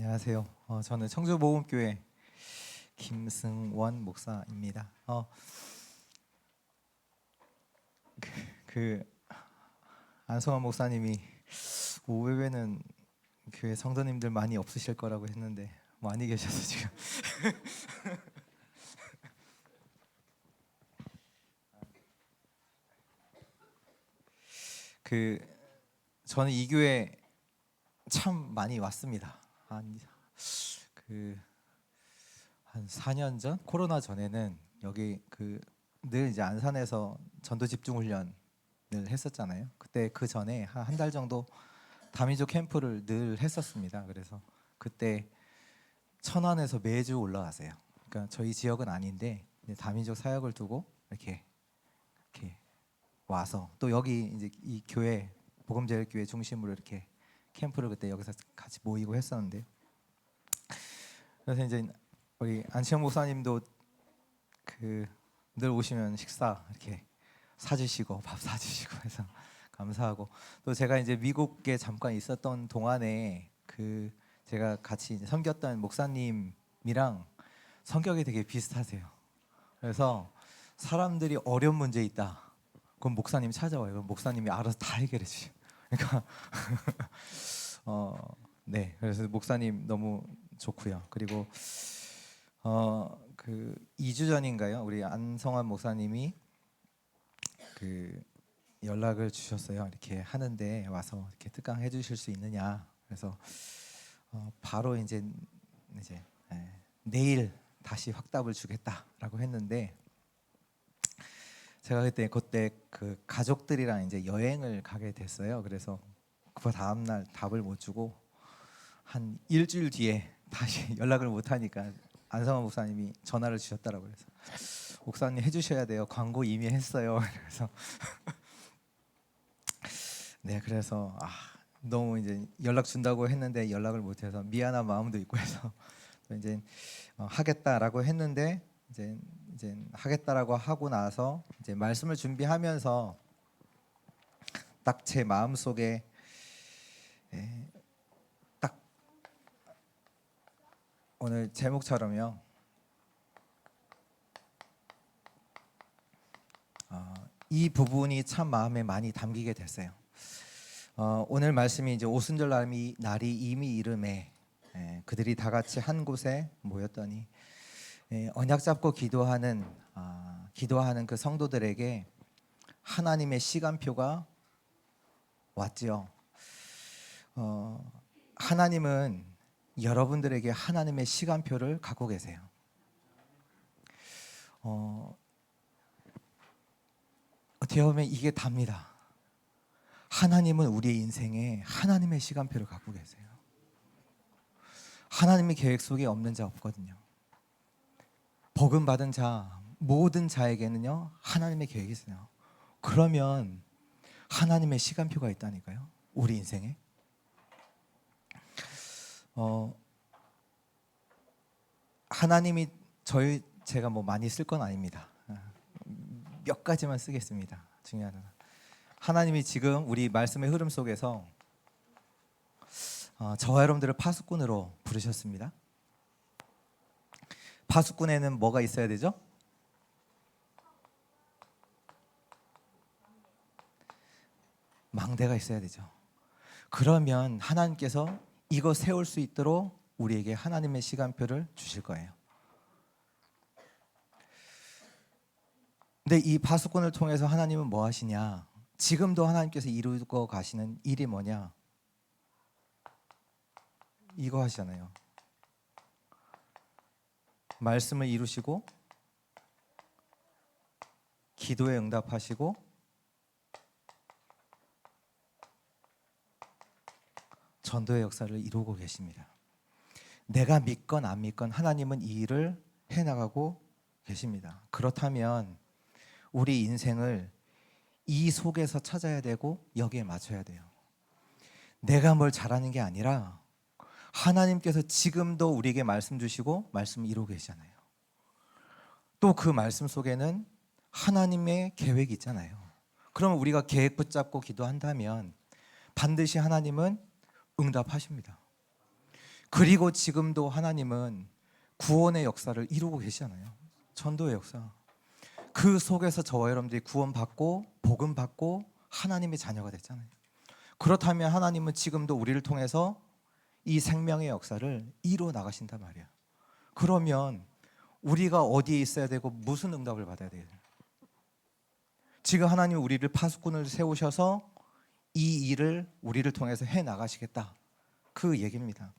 안녕하세요. 저는 청주모금교회 김승원 목사입니다. 그 안성환 목사님이 오후에는 교회 성도님들 많이 없으실 거라고 했는데 많이 계셔서 지금 저는 이 교회 참 많이 왔습니다. 한 4년 전 코로나 전에는 여기 늘 이제 안산에서 전도 집중 훈련을 했었잖아요. 그때 그 전에 한 달 정도 다민족 캠프를 늘 했었습니다. 그래서 그때 천안에서 매주 올라가세요. 그러니까 저희 지역은 아닌데 다민족 사역을 두고 이렇게 와서 또 여기 이제 이 교회 복음제일교회 중심으로 이렇게 캠프를 그때 여기서 같이 모이고 했었는데, 그래서 이제 우리 안치영 목사님도 늘 오시면 식사 이렇게 사주시고 밥 사주시고 해서 감사하고, 또 제가 이제 미국에 잠깐 있었던 동안에 제가 같이 이제 섬겼던 목사님이랑 성격이 되게 비슷하세요. 그래서 사람들이 어려운 문제 있다, 그럼 목사님 찾아와요. 그럼 목사님이 알아서 다 해결해 주세요. 그러니까 네, 그래서 목사님 너무 좋고요. 그리고 2주 전인가요? 우리 안성환 목사님이 연락을 주셨어요. 이렇게 하는데 와서 이렇게 특강 해주실 수 있느냐. 그래서 바로 이제 내일 다시 확답을 주겠다라고 했는데, 제가 그때 가족들이랑 이제 여행을 가게 됐어요. 그래서 그 다음 날 답을 못 주고 한 일주일 뒤에 다시 연락을 못 하니까 안성환 목사님이 전화를 주셨더라고요. 그래서 목사님 해주셔야 돼요. 광고 이미 했어요. 그래서 네, 그래서 너무 이제 연락 준다고 했는데 연락을 못 해서 미안한 마음도 있고 해서 이제 하겠다라고 했는데, 이제 하겠다라고 하고 나서 이제 말씀을 준비하면서 딱 제 마음 속에 딱 오늘 제목처럼요, 이 부분이 참 마음에 많이 담기게 됐어요. 오늘 말씀이 이제 오순절 날이 이미 이름에 그들이 다 같이 한 곳에 모였더니 언약 잡고 기도하는 그 성도들에게 하나님의 시간표가 왔지요. 하나님은 여러분들에게 하나님의 시간표를 갖고 계세요. 어떻게 보면 이게 답니다. 하나님은 우리의 인생에 하나님의 시간표를 갖고 계세요. 하나님의 계획 속에 없는 자 없거든요. 복음 받은 자 모든 자에게는요 하나님의 계획이 있어요. 그러면 하나님의 시간표가 있다니까요, 우리 인생에. 하나님이 제가 뭐 많이 쓸 건 아닙니다. 몇 가지만 쓰겠습니다. 중요한 하나. 하나님이 지금 우리 말씀의 흐름 속에서 저와 여러분들을 파수꾼으로 부르셨습니다. 파수꾼에는 뭐가 있어야 되죠? 망대가 있어야 되죠. 그러면 하나님께서 이거 세울 수 있도록 우리에게 하나님의 시간표를 주실 거예요. 근데 이 파수꾼을 통해서 하나님은 뭐 하시냐? 지금도 하나님께서 이루고 가시는 일이 뭐냐? 이거 하시잖아요. 말씀을 이루시고 기도에 응답하시고 전도의 역사를 이루고 계십니다. 내가 믿건 안 믿건 하나님은 이 일을 해나가고 계십니다. 그렇다면 우리 인생을 이 속에서 찾아야 되고 여기에 맞춰야 돼요. 내가 뭘 잘하는 게 아니라 하나님께서 지금도 우리에게 말씀 주시고 말씀 이루고 계시잖아요. 또 그 말씀 속에는 하나님의 계획이 있잖아요. 그러면 우리가 계획 붙잡고 기도한다면 반드시 하나님은 응답하십니다. 그리고 지금도 하나님은 구원의 역사를 이루고 계시잖아요. 전도의 역사. 그 속에서 저와 여러분들이 구원받고 복음 받고 하나님의 자녀가 됐잖아요. 그렇다면 하나님은 지금도 우리를 통해서 이 생명의 역사를 이루어 나가신단 말이에요. 그러면 우리가 어디에 있어야 되고 무슨 응답을 받아야 돼요? 지금 하나님은 우리를 파수꾼을 세우셔서 이 일을 우리를 통해서 해 나가시겠다, 그 얘기입니다.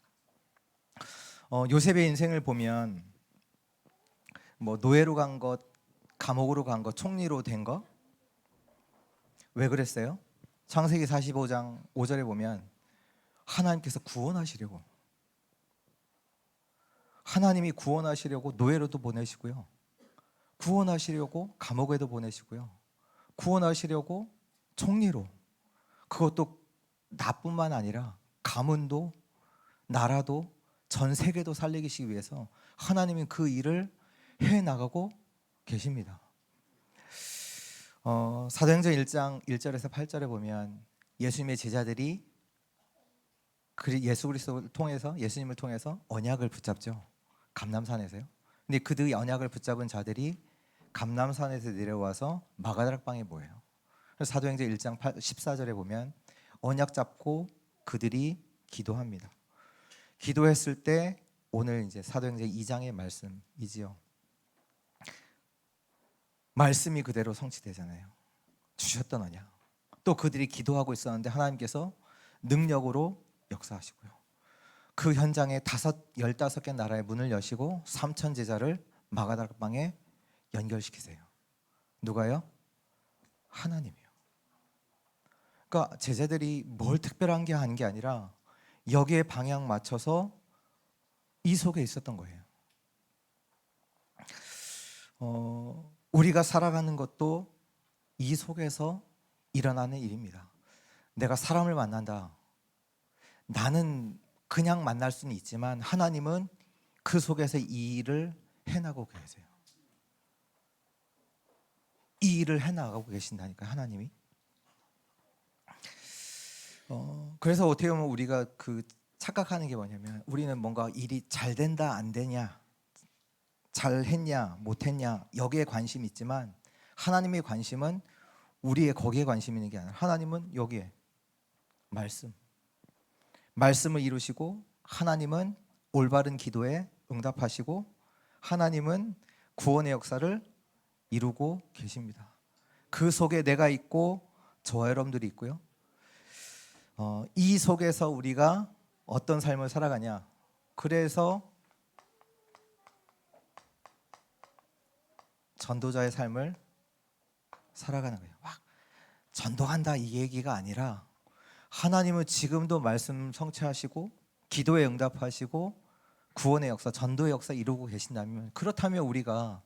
요셉의 인생을 보면 뭐 노예로 간 것, 감옥으로 간 것, 총리로 된 것, 왜 그랬어요? 창세기 45장 5절에 보면 하나님께서 구원하시려고, 하나님이 구원하시려고 노예로도 보내시고요, 구원하시려고 감옥에도 보내시고요, 구원하시려고 총리로, 그것도 나뿐만 아니라 가문도 나라도 전 세계도 살리기 위해서 하나님은 그 일을 해나가고 계십니다. 사도행전 1장 1절에서 8절에 보면 예수님의 제자들이 예수 그리스도를 통해서, 예수님을 통해서 언약을 붙잡죠. 감람산에서요. 근데 그 언약을 붙잡은 자들이 감람산에서 내려와서 마가다락방에 모여요. 그래서 사도행전 1장 14절에 보면 언약 잡고 그들이 기도합니다. 기도했을 때 오늘 이제 사도행전 2장의 말씀이지요. 말씀이 그대로 성취되잖아요. 주셨던 언약. 또 그들이 기도하고 있었는데 하나님께서 능력으로 역사하시고요. 그 현장에 15개 나라의 문을 여시고 3천 제자를 마가다락방에 연결시키세요. 누가요? 하나님이요. 그러니까 제자들이 뭘 특별한 게 한 게 아니라 여기에 방향 맞춰서 이 속에 있었던 거예요. 우리가 살아가는 것도 이 속에서 일어나는 일입니다. 내가 사람을 만난다. 나는 그냥 만날 수는 있지만 하나님은 그 속에서 이 일을 해나가고 계세요. 이 일을 해나가고 계신다니까, 하나님이. 그래서 어떻게 보면 우리가 착각하는 게 뭐냐면 우리는 뭔가 일이 잘 된다 안 되냐, 잘 했냐 못 했냐, 여기에 관심이 있지만 하나님의 관심은 우리의 거기에 관심이 있는 게 아니라 하나님은 여기에 말씀을 이루시고, 하나님은 올바른 기도에 응답하시고, 하나님은 구원의 역사를 이루고 계십니다. 그 속에 내가 있고 저와 여러분들이 있고요. 이 속에서 우리가 어떤 삶을 살아가냐, 그래서 전도자의 삶을 살아가는 거예요. 막 전도한다 이 얘기가 아니라 하나님은 지금도 말씀 성취하시고 기도에 응답하시고 구원의 역사, 전도의 역사 이루고 계신다면, 그렇다면 우리가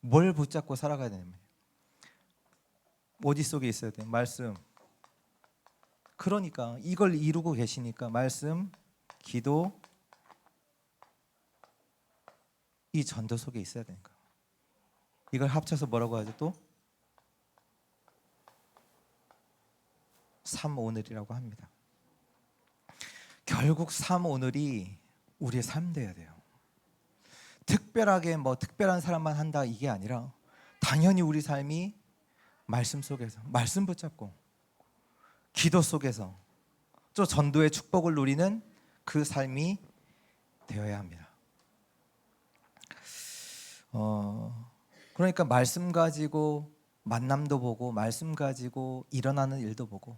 뭘 붙잡고 살아가야 되냐면 어디 속에 있어야 돼요? 말씀. 그러니까 이걸 이루고 계시니까 말씀, 기도, 이 전도 속에 있어야 되는 거예요. 이걸 합쳐서 뭐라고 하죠 또? 삼오늘이라고 합니다. 결국 삼오늘이 우리의 삶 돼야 돼요. 특별하게 뭐 특별한 사람만 한다 이게 아니라 당연히 우리 삶이 말씀 속에서, 말씀 붙잡고 기도 속에서 또 전도의 축복을 누리는 그 삶이 되어야 합니다. 그러니까 말씀 가지고 만남도 보고, 말씀 가지고 일어나는 일도 보고,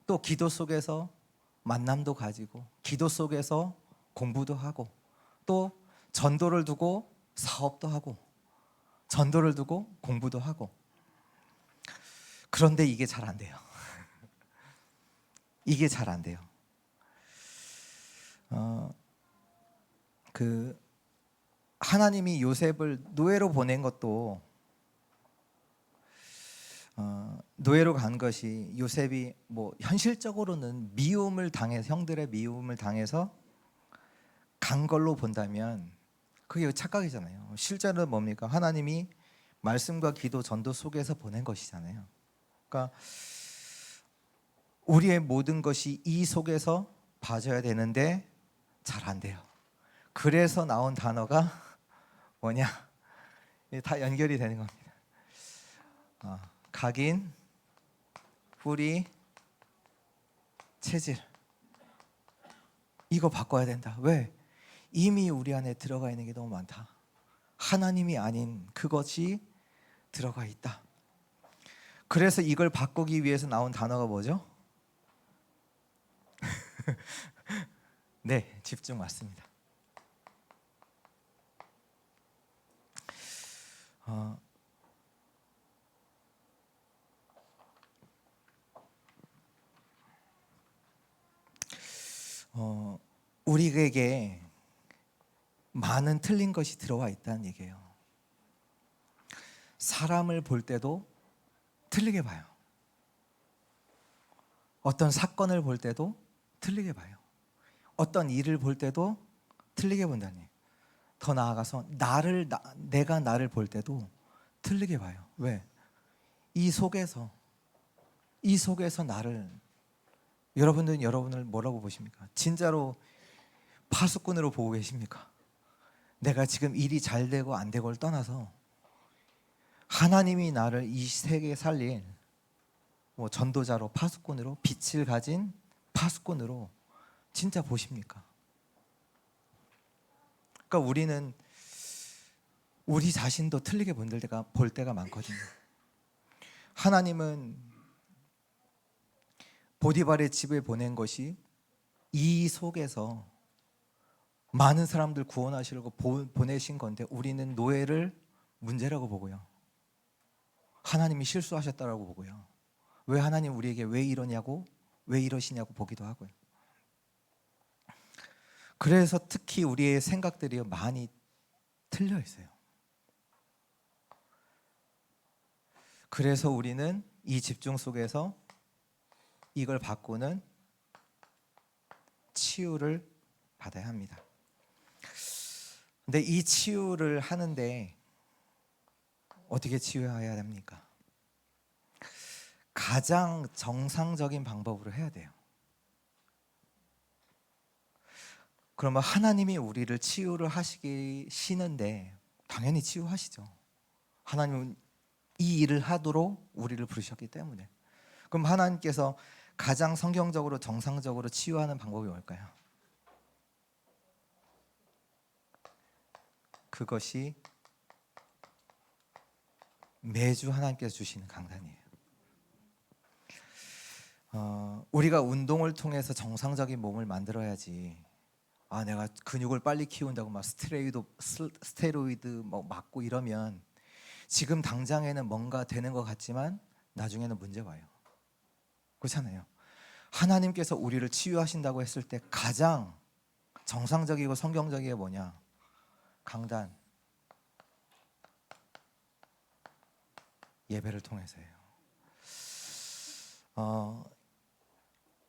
또 기도 속에서 만남도 가지고, 기도 속에서 공부도 하고, 또 전도를 두고 사업도 하고, 전도를 두고 공부도 하고. 그런데 이게 잘 안 돼요. 이게 잘 안 돼요. 하나님이 요셉을 노예로 보낸 것도, 노예로 간 것이 요셉이 뭐 현실적으로는 미움을 당해서, 형들의 미움을 당해서 간 걸로 본다면 그게 착각이잖아요. 실제로는 뭡니까? 하나님이 말씀과 기도, 전도 속에서 보낸 것이잖아요. 그러니까 우리의 모든 것이 이 속에서 봐줘야 되는데 잘 안 돼요. 그래서 나온 단어가 뭐냐? 이게 다 연결이 되는 겁니다. 각인, 뿌리, 체질. 이거 바꿔야 된다. 왜? 이미 우리 안에 들어가 있는 게 너무 많다. 하나님이 아닌 그것이 들어가 있다. 그래서 이걸 바꾸기 위해서 나온 단어가 뭐죠? 네, 집중 맞습니다. 우리에게 많은 틀린 것이 들어와 있다는 얘기예요. 사람을 볼 때도 틀리게 봐요. 어떤 사건을 볼 때도 틀리게 봐요. 어떤 일을 볼 때도 틀리게 본다니. 더 나아가서 내가 나를 볼 때도 틀리게 봐요. 왜? 이 속에서 나를, 여러분들은 여러분을 뭐라고 보십니까? 진짜로 파수꾼으로 보고 계십니까? 내가 지금 일이 잘 되고 안 되고를 떠나서 하나님이 나를 이 세계에 살릴 전도자로, 파수꾼으로, 빛을 가진 파수꾼으로 진짜 보십니까? 그러니까 우리는 우리 자신도 틀리게 볼 때가 많거든요. 하나님은 보디발의 집에 보낸 것이 이 속에서 많은 사람들 구원하시려고 보내신 건데, 우리는 노예를 문제라고 보고요. 하나님이 실수하셨다라고 보고요. 왜 하나님 우리에게 왜 이러냐고, 왜 이러시냐고 보기도 하고요. 그래서 특히 우리의 생각들이 많이 틀려 있어요. 그래서 우리는 이 집중 속에서 이걸 바꾸는 치유를 받아야 합니다. 근데 이 치유를 하는데 어떻게 치유해야 됩니까? 가장 정상적인 방법으로 해야 돼요. 그러면 하나님이 우리를 치유를 하시는데 당연히 치유하시죠. 하나님은 이 일을 하도록 우리를 부르셨기 때문에. 그럼 하나님께서 가장 성경적으로 정상적으로 치유하는 방법이 뭘까요? 그것이 매주 하나님께서 주시는 강단이에요. 우리가 운동을 통해서 정상적인 몸을 만들어야지, 내가 근육을 빨리 키운다고 막 스테로이드 맞고 이러면 지금 당장에는 뭔가 되는 것 같지만 나중에는 문제가 와요. 그렇잖아요. 하나님께서 우리를 치유하신다고 했을 때 가장 정상적이고 성경적인 게 뭐냐? 강단, 예배를 통해서예요.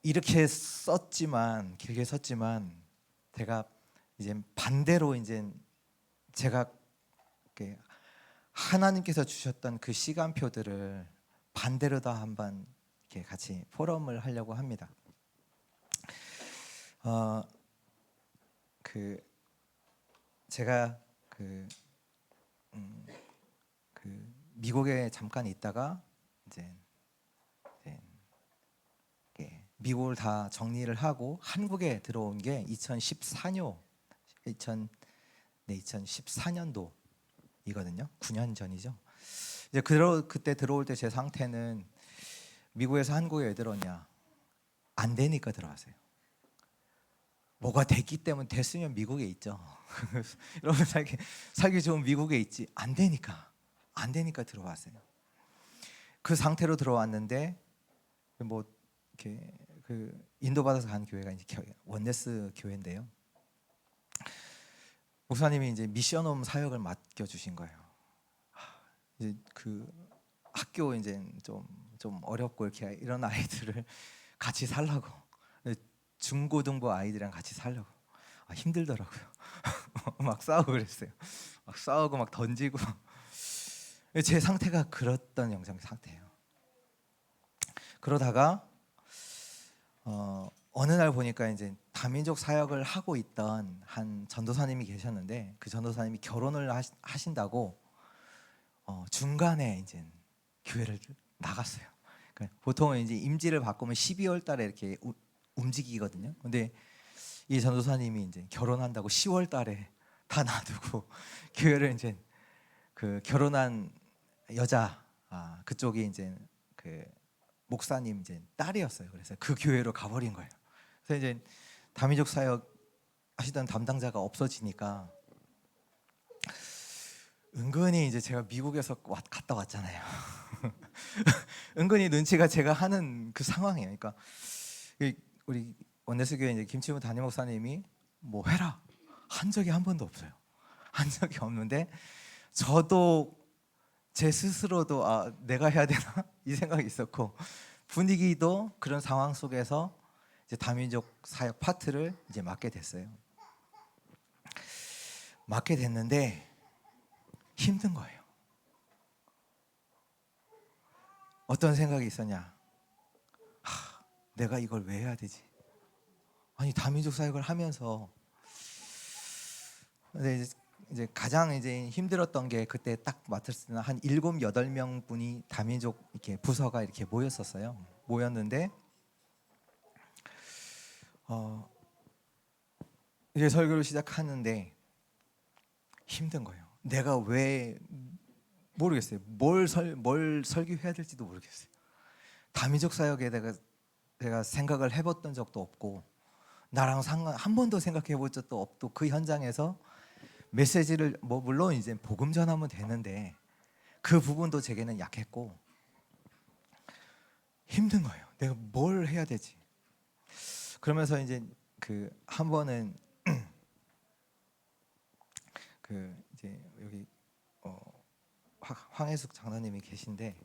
이렇게 길게 썼지만 제가 이제 반대로 제가 하나님께서 주셨던 그 시간표들을 반대로 다 한번 이렇게 같이 포럼을 하려고 합니다. 제가 미국에 잠깐 있다가 이제 미국을 다 정리를 하고 한국에 들어온 게 2014년도이거든요. 9년 전이죠. 이제 그때 들어올 때 제 상태는 미국에서 한국에 왜 들어오냐? 안 되니까 들어왔어요. 뭐가 됐기 때문에, 됐으면 미국에 있죠. 여러분 살기 좋은 미국에 있지. 안 되니까 들어왔어요. 그 상태로 들어왔는데 이렇게 인도받아서 간 교회가 이제 원네스 교회인데요. 목사님이 이제 미션홈 사역을 맡겨 주신 거예요. 이제 학교 이제 좀 어렵고 이렇게 이런 아이들을 같이 살라고, 중고등부 아이들이랑 같이 살려고. 힘들더라고요. 막 싸우고 그랬어요. 막 싸우고 막 던지고. 제 상태가 그랬던 영상 상태예요. 그러다가 어느 날 보니까 이제 다민족 사역을 하고 있던 한 전도사님이 계셨는데 그 전도사님이 결혼을 하신다고 중간에 이제 교회를 나갔어요. 그러니까 보통은 이제 임지를 바꾸면 12월 달에 이렇게 움직이거든요. 근데 이 전도사님이 이제 결혼한다고 10월 달에 다 놔두고 교회를 이제 그 결혼한 여자 그쪽이 이제 그 목사님 이제 딸이었어요. 그래서 그 교회로 가버린 거예요. 그래서 이제 다민족 사역 하시던 담당자가 없어지니까 은근히 이제 제가 미국에서 갔다 왔잖아요. 은근히 눈치가 제가 하는 그 상황이에요. 그러니까 우리 원내스교회 이제 김치훈 담임 목사님이 뭐 해라 한 적이 한 번도 없어요. 한 적이 없는데 저도 제 스스로도 내가 해야 되나 이 생각이 있었고 분위기도 그런 상황 속에서 이제 다민족 사역 파트를 이제 맡게 됐어요. 맡게 됐는데 힘든 거예요. 어떤 생각이 있었냐? 내가 이걸 왜 해야 되지? 아니 다민족 사역을 하면서 근데 이제 가장 이제 힘들었던 게 그때 딱 맡았을 때는 한 7, 8명 분이 다민족 이렇게 부서가 이렇게 모였었어요. 모였는데 이제 설교를 시작하는데 힘든 거예요. 내가 왜 모르겠어요. 뭘 설교해야 될지도 모르겠어요. 다민족 사역에 내가 생각을 해봤던 적도 없고 나랑 한 번도 생각해본 적도 없고 그 현장에서 메시지를 뭐 물론 이제 복음 전하면 되는데 그 부분도 제게는 약했고 힘든 거예요. 내가 뭘 해야 되지? 그러면서 이제 그 한 번은 그 이제 여기 황혜숙 장로님이 계신데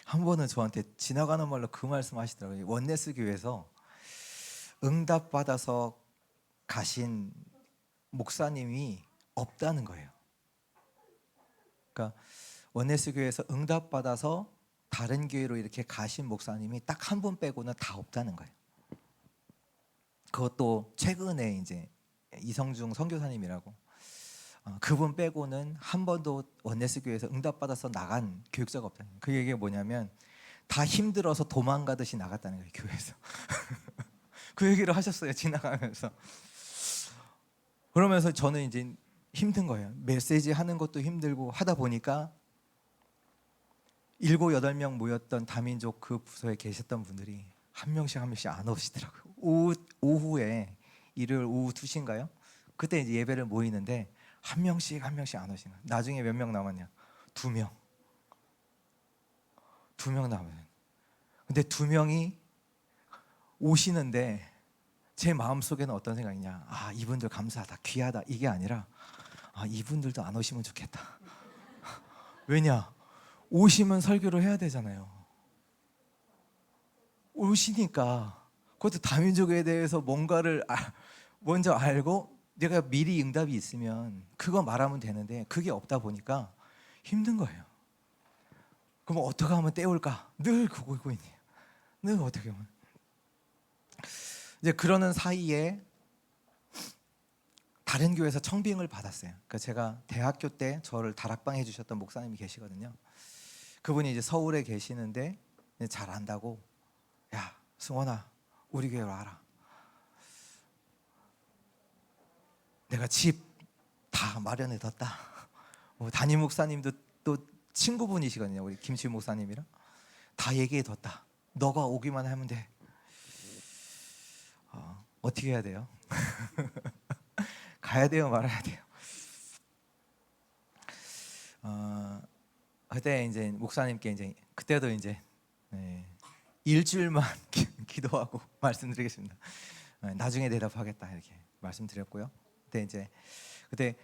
한 번은 저한테 지나가는 말로 그 말씀하시더라고요. 원네스 교회에서 응답 받아서 가신 목사님이 없다는 거예요. 그러니까 원네스 교회에서 응답 받아서 다른 교회로 이렇게 가신 목사님이 딱 한 분 빼고는 다 없다는 거예요. 그것도 최근에 이제 이성중 선교사님이라고 그분 빼고는 한 번도 원네스 교회에서 응답 받아서 나간 교육자가 없다는 거예요. 그 얘기가 뭐냐면 다 힘들어서 도망가듯이 나갔다는 거예요, 교회에서. 그 얘기를 하셨어요, 지나가면서. 그러면서 저는 이제 힘든 거예요. 메시지 하는 것도 힘들고 하다 보니까 7, 8명 모였던 다민족 그 부서에 계셨던 분들이 한 명씩 안 오시더라고요. 오후에 일요일 오후 2시인가요? 그때 이제 예배를 모이는데 한 명씩 안 오시는 거예요. 나중에 몇 명 남았냐? 2명. 2명 남았어요. 근데 2명이 오시는데 제 마음속에는 어떤 생각이냐? 이분들 감사하다, 귀하다 이게 아니라 이분들도 안 오시면 좋겠다. 왜냐? 오시면 설교를 해야 되잖아요. 오시니까 그것도 다민족에 대해서 뭔가를 먼저 알고 내가 미리 응답이 있으면 그거 말하면 되는데 그게 없다 보니까 힘든 거예요. 그럼 어떻게 하면 때울까? 늘 그거 있네요. 늘 어떻게 하면 이제 그러는 사이에 다른 교회에서 청빙을 받았어요. 그러니까 제가 대학교 때 저를 다락방 해주셨던 목사님이 계시거든요. 그분이 이제 서울에 계시는데 잘 안다고 야 승원아 우리 교회로 와라. 내가 집 다 마련해뒀다. 담임 목사님도 또 친구분이시거든요. 우리 김치 목사님이랑 다 얘기해뒀다. 너가 오기만 하면 돼. 어떻게 해야 돼요? 가야 돼요, 말아야 돼요? 그때 이제 목사님께 이제 그때도 이제 일주일만 기도하고 말씀드리겠습니다. 나중에 대답하겠다 이렇게 말씀드렸고요. 그때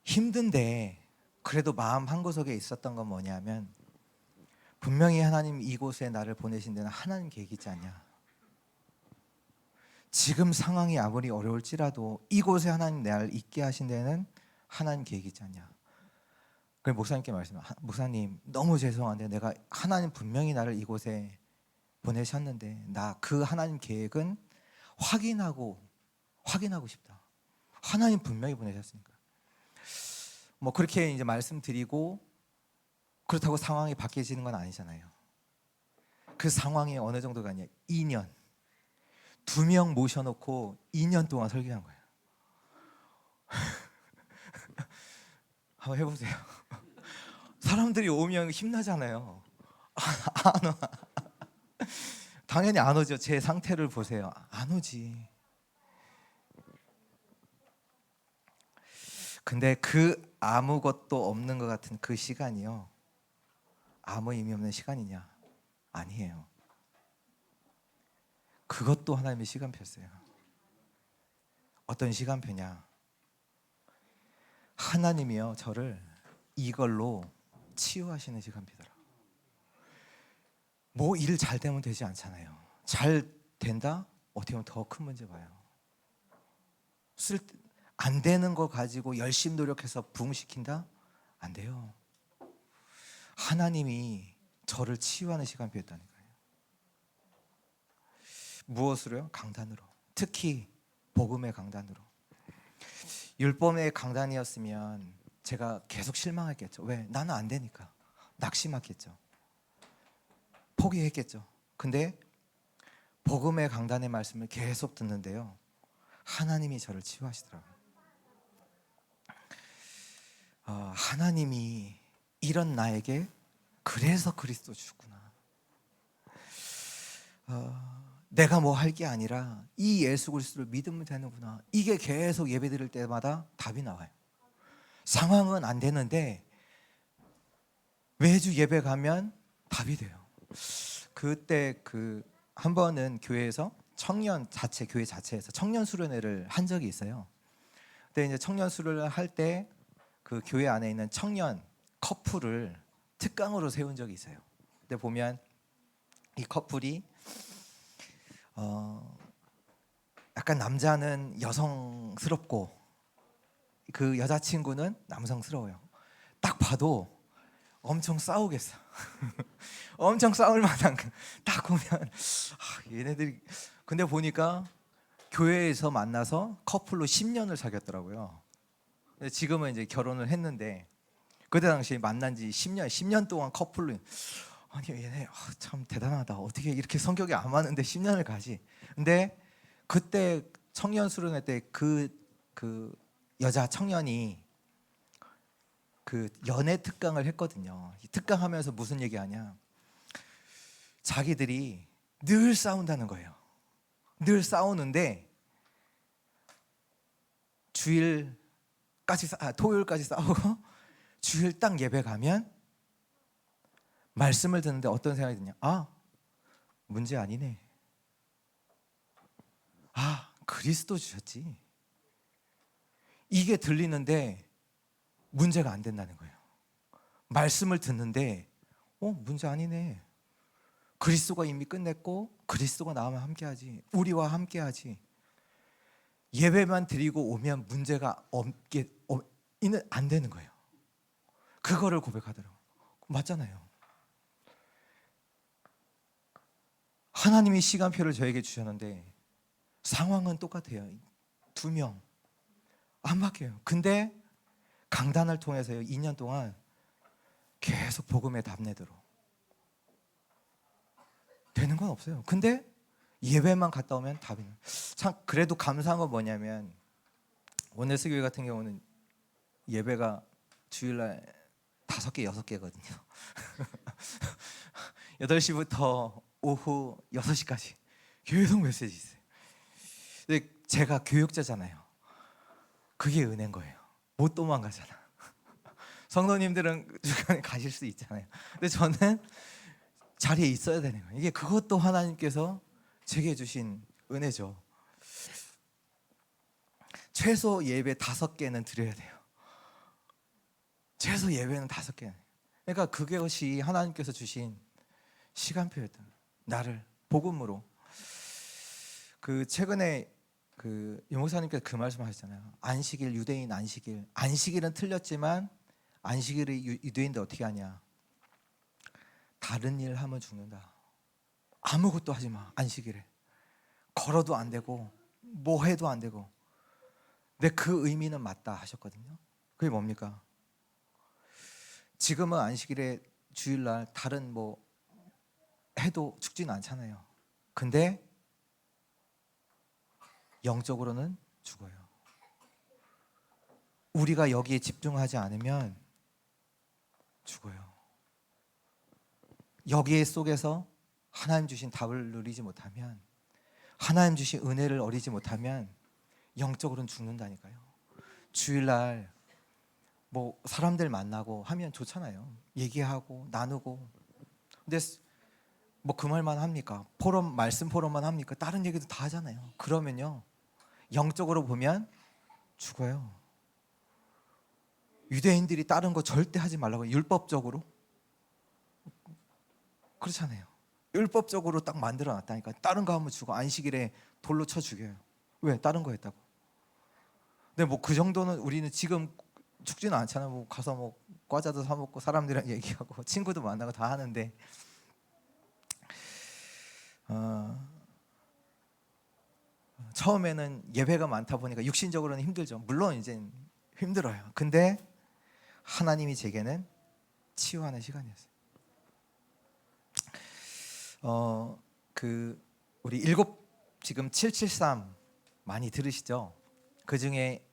힘든데 그래도 마음 한구석에 있었던 건 뭐냐면 분명히 하나님 이곳에 나를 보내신 데는 하나님 계획이지 않냐. 지금 상황이 아무리 어려울지라도 이곳에 하나님 나를 있게 하신 데는 하나님 계획이지 않냐. 그래서 목사님께 목사님 너무 죄송한데 내가 하나님 분명히 나를 이곳에 보내셨는데 나 그 하나님 계획은 확인하고 싶다. 하나님 분명히 보내셨으니까. 뭐 그렇게 이제 말씀드리고 그렇다고 상황이 바뀌어지는 건 아니잖아요. 그 상황이 어느 정도가 아니야. 2년. 2명 모셔놓고 2년 동안 설교한 거예요. 한번 해보세요. 사람들이 오면 힘나잖아요. 안 와. 당연히 안 오죠. 제 상태를 보세요. 안 오지. 근데 그 아무것도 없는 것 같은 그 시간이요, 아무 의미 없는 시간이냐? 아니에요. 그것도 하나님의 시간표였어요. 어떤 시간표냐? 하나님이요, 저를 이걸로 치유하시는 시간표더라. 뭐 일 잘 되면 되지 않잖아요. 잘 된다? 어떻게 보면 더 큰 문제 봐요. 안 되는 거 가지고 열심히 노력해서 부흥시킨다? 안 돼요. 하나님이 저를 치유하는 시간표였다는 거예요. 무엇으로요? 강단으로. 특히 복음의 강단으로. 율법의 강단이었으면 제가 계속 실망했겠죠. 왜? 나는 안 되니까. 낙심했겠죠. 포기했겠죠. 근데 복음의 강단의 말씀을 계속 듣는데요, 하나님이 저를 치유하시더라고요. 하나님이 이런 나에게 그래서 그리스도 주구나. 내가 뭐 할 게 아니라 이 예수 그리스도를 믿으면 되는구나. 이게 계속 예배 드릴 때마다 답이 나와요. 상황은 안 되는데 매주 예배 가면 답이 돼요. 그때 한 번은 교회에서 교회 자체에서 청년 수련회를 한 적이 있어요. 근데 이제 청년 수련회를 할 때 그 교회 안에 있는 청년 커플을 특강으로 세운 적이 있어요. 근데 보면 이 커플이 약간 남자는 여성스럽고 그 여자친구는 남성스러워요. 딱 봐도 엄청 싸우겠어. 엄청 싸울 만한, 딱 보면 얘네들이. 근데 보니까 교회에서 만나서 커플로 10년을 사귀었더라고요. 지금은 이제 결혼을 했는데 그때 당시에 만난 지 10년 동안 커플로. 아니 얘네 참 대단하다. 어떻게 이렇게 성격이 안 맞는데 10년을 가지. 근데 그때 청년 수련회 때 그 여자 청년이 그 연애 특강을 했거든요. 이 특강하면서 무슨 얘기하냐? 자기들이 늘 싸운다는 거예요. 늘 싸우는데 토요일까지 싸우고 주일 딱 예배 가면 말씀을 듣는데 어떤 생각이 드냐? 문제 아니네. 그리스도 주셨지. 이게 들리는데 문제가 안 된다는 거예요. 말씀을 듣는데 문제 아니네. 그리스도가 이미 끝냈고 그리스도가 나와 함께하지. 우리와 함께하지. 예배만 드리고 오면 문제가 안 되는 거예요. 그거를 고백하더라고요. 맞잖아요. 하나님이 시간표를 저에게 주셨는데 상황은 똑같아요. 2명 안 바뀌어요. 근데 강단을 통해서요, 2년 동안 계속 복음의 답례대로 되는 건 없어요. 근데 예배만 갔다 오면 답이 나요. 참 그래도 감사한 건 뭐냐면 원네스 교회 같은 경우는 예배가 주일날 5개, 6개거든요. 8시부터 오후 6시까지 계속 메시지 있어요. 근데 제가 교육자잖아요. 그게 은혜인 거예요. 못 도망가잖아. 성도님들은 중간에 가실 수 있잖아요. 근데 저는 자리에 있어야 되는 거예요. 이게 그것도 하나님께서 제게 주신 은혜죠. 최소 예배 5개는 드려야 돼요. 최소 예배는 5개. 그러니까 그것이 하나님께서 주신 시간표였던 거예요. 나를 복음으로. 최근에 유목사님께서 그 말씀하셨잖아요. 안식일, 유대인 안식일. 안식일은 틀렸지만 안식일이 유대인들 어떻게 하냐? 다른 일 하면 죽는다. 아무것도 하지 마. 안식일에 걸어도 안 되고 뭐 해도 안 되고 근데 그 의미는 맞다 하셨거든요. 그게 뭡니까? 지금은 안식일에 주일날 다른 뭐 해도 죽지는 않잖아요. 근데 영적으로는 죽어요. 우리가 여기에 집중하지 않으면 죽어요. 여기에 속에서 하나님 주신 답을 누리지 못하면, 하나님 주신 은혜를 얻지 못하면 영적으로는 죽는다니까요. 주일날 뭐 사람들 만나고 하면 좋잖아요. 얘기하고 나누고. 근데 뭐 그 말만 합니까? 포럼, 말씀 포럼만 합니까? 다른 얘기도 다 하잖아요. 그러면요, 영적으로 보면 죽어요. 유대인들이 다른 거 절대 하지 말라고, 율법적으로 그렇잖아요. 율법적으로 딱 만들어 놨다니까. 다른 거 하면 죽어. 안식일에 돌로 쳐 죽여요. 왜? 다른 거 했다고. 근데 뭐 그 정도는 우리는 지금 죽지는 않잖아요. 뭐 가서 뭐 과자도 사 먹고 사람들이랑 얘기하고 친구도 만나고 다 하는데, 처음에는 예배가 많다 보니까 육신적으로는 힘들죠. 물론 이제 힘들어요. 근데 하나님이 제게는 치유하는 시간이었어요. 그 우리 일곱, 지금 773 많이 들으시죠? 그 중에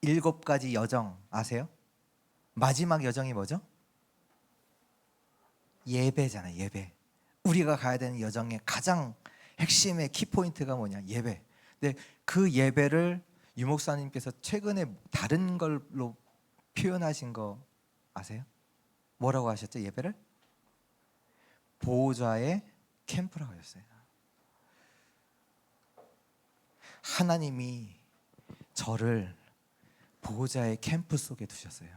7가지 여정 아세요? 마지막 여정이 뭐죠? 예배잖아요. 예배. 우리가 가야 되는 여정의 가장 핵심의 키포인트가 뭐냐? 예배. 근데 그 예배를 유 목사님께서 최근에 다른 걸로 표현하신 거 아세요? 뭐라고 하셨죠? 예배를? 보호자의 캠프라고 하셨어요. 하나님이 저를 보호자의 캠프 속에 두셨어요.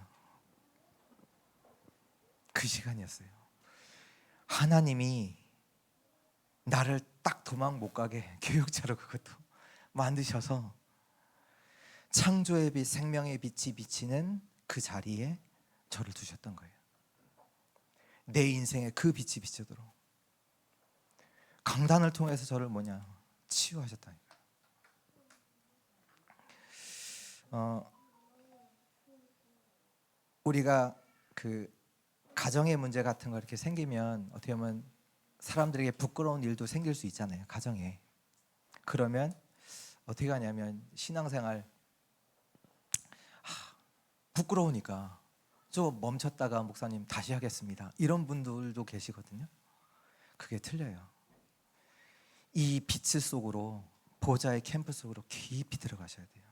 그 시간이었어요. 하나님이 나를 딱 도망 못 가게 교육자로 그것도 만드셔서 창조의 빛, 생명의 빛이 비치는 그 자리에 저를 두셨던 거예요. 내 인생에 그 빛이 비치도록 강단을 통해서 저를 뭐냐? 치유하셨다니까요. 우리가 그 가정의 문제 같은 거 이렇게 생기면 어떻게 보면 사람들에게 부끄러운 일도 생길 수 있잖아요. 가정에. 그러면 어떻게 하냐면 신앙생활 부끄러우니까 좀 멈췄다가 목사님 다시 하겠습니다. 이런 분들도 계시거든요. 그게 틀려요. 이 빛 속으로, 보좌의 캠프 속으로 깊이 들어가셔야 돼요.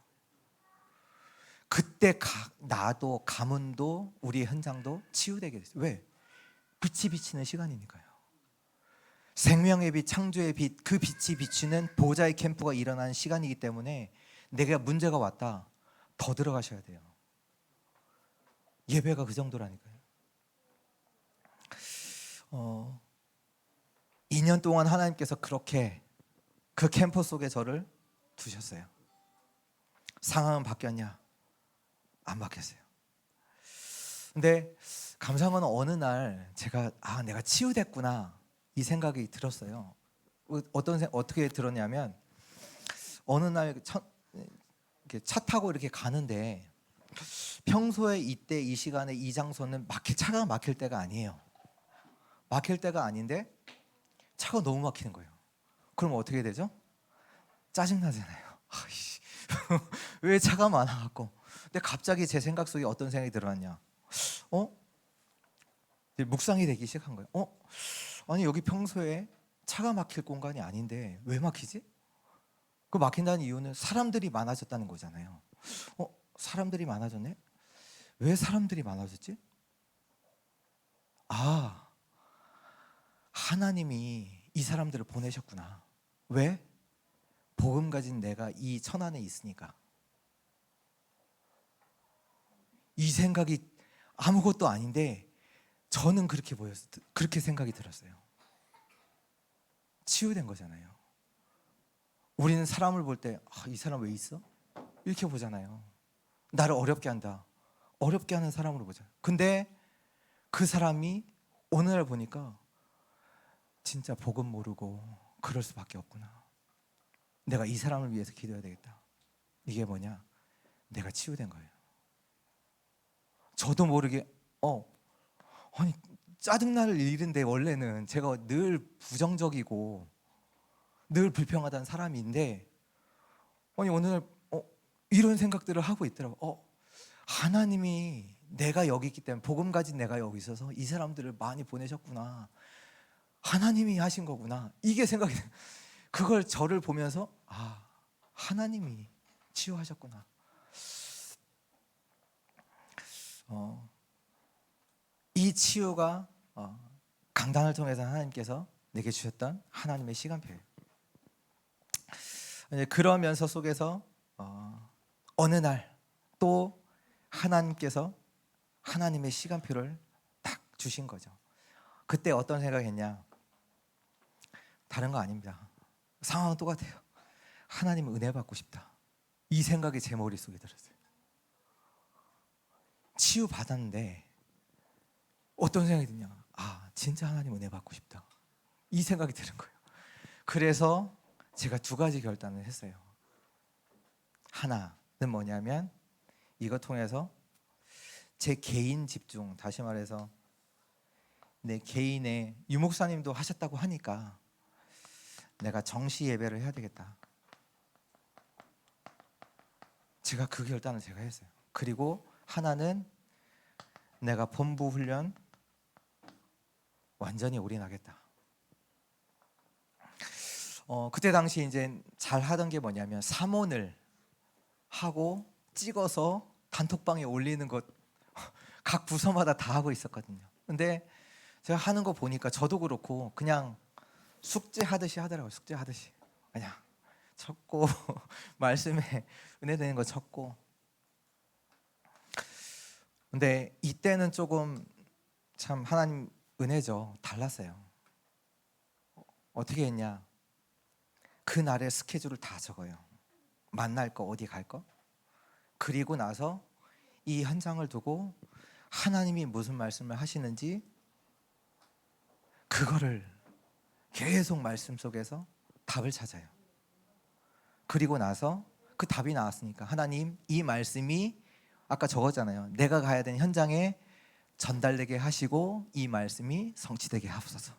그때 나도 가문도 우리의 현장도 치유되게 됐어요. 왜? 빛이 비치는 시간이니까요. 생명의 빛, 창조의 빛, 그 빛이 비치는 보좌의 캠프가 일어나는 시간이기 때문에 내가 문제가 왔다, 더 들어가셔야 돼요. 예배가 그 정도라니까요. 2년 동안 하나님께서 그렇게 그 캠프 속에 저를 두셨어요. 상황은 바뀌었냐? 안 바뀌었어요. 근데 감사한 건 어느 날 제가 내가 치유됐구나 이 생각이 들었어요. 어떻게 들었냐면 어느 날 차 타고 이렇게 가는데 평소에 이때 이 시간에 이 장소는 차가 막힐 때가 아니에요. 막힐 때가 아닌데 차가 너무 막히는 거예요. 그럼 어떻게 되죠? 짜증나잖아요. 왜 차가 많아갖고. 근데 갑자기 제 생각 속에 어떤 생각이 들어왔냐? 묵상이 되기 시작한 거예요. 아니 여기 평소에 차가 막힐 공간이 아닌데 왜 막히지? 그 막힌다는 이유는 사람들이 많아졌다는 거잖아요. 사람들이 많아졌네? 왜 사람들이 많아졌지? 하나님이 이 사람들을 보내셨구나. 왜? 복음 가진 내가 이 천안에 있으니까. 이 생각이 아무것도 아닌데 저는 그렇게 보였어요. 그렇게 생각이 들었어요. 치유된 거잖아요. 우리는 사람을 볼 때 이 사람 왜 있어? 이렇게 보잖아요. 나를 어렵게 한다. 어렵게 하는 사람으로 보잖아요. 근데 그 사람이 어느 날 보니까 진짜 복음 모르고 그럴 수밖에 없구나. 내가 이 사람을 위해서 기도해야 되겠다. 이게 뭐냐? 내가 치유된 거예요. 저도 모르게 아니 짜증날 일인데 원래는 제가 늘 부정적이고 늘 불평하던 사람인데 아니 어느 날 이런 생각들을 하고 있더라고. 하나님이 내가 여기 있기 때문에 복음 가진 내가 여기 있어서 이 사람들을 많이 보내셨구나. 하나님이 하신 거구나. 이게 생각이 돼요. 그걸 저를 보면서 하나님이 치유하셨구나. 이 치유가 강단을 통해서 하나님께서 내게 주셨던 하나님의 시간표예요. 그러면서 속에서 어느 날 또 하나님께서 하나님의 시간표를 딱 주신 거죠. 그때 어떤 생각이 했냐? 다른 거 아닙니다. 상황은 똑같아요. 하나님 은혜 받고 싶다. 이 생각이 제 머릿속에 들었어요. 치유 받았는데 어떤 생각이 드냐? 진짜 하나님 은혜 받고 싶다. 이 생각이 드는 거예요. 그래서 제가 두 가지 결단을 했어요. 하나는 뭐냐면 이거 통해서 제 개인 집중, 다시 말해서 내 개인의 유목사님도 하셨다고 하니까 내가 정시 예배를 해야 되겠다. 제가 그 결단을 제가 했어요. 그리고 하나는 내가 본부 훈련 완전히 올인하겠다. 그때 당시 이제 잘 하던 게 뭐냐면 삼원을 하고 찍어서 단톡방에 올리는 것 각 부서마다 다 하고 있었거든요. 근데 제가 하는 거 보니까 저도 그렇고 그냥 숙제하듯이 하더라고요. 숙제하듯이 그냥 쳤고 말씀에 은혜 되는 거 쳤고. 근데 이때는 조금 참 하나님 은혜죠. 달랐어요. 어떻게 했냐? 그날의 스케줄을 다 적어요. 만날 거, 어디 갈 거. 그리고 나서 이 현장을 두고 하나님이 무슨 말씀을 하시는지 그거를 계속 말씀 속에서 답을 찾아요. 그리고 나서 그 답이 나왔으니까 하나님, 이 말씀이 아까 적었잖아요. 내가 가야 되는 현장에 전달되게 하시고 이 말씀이 성취되게 하옵소서.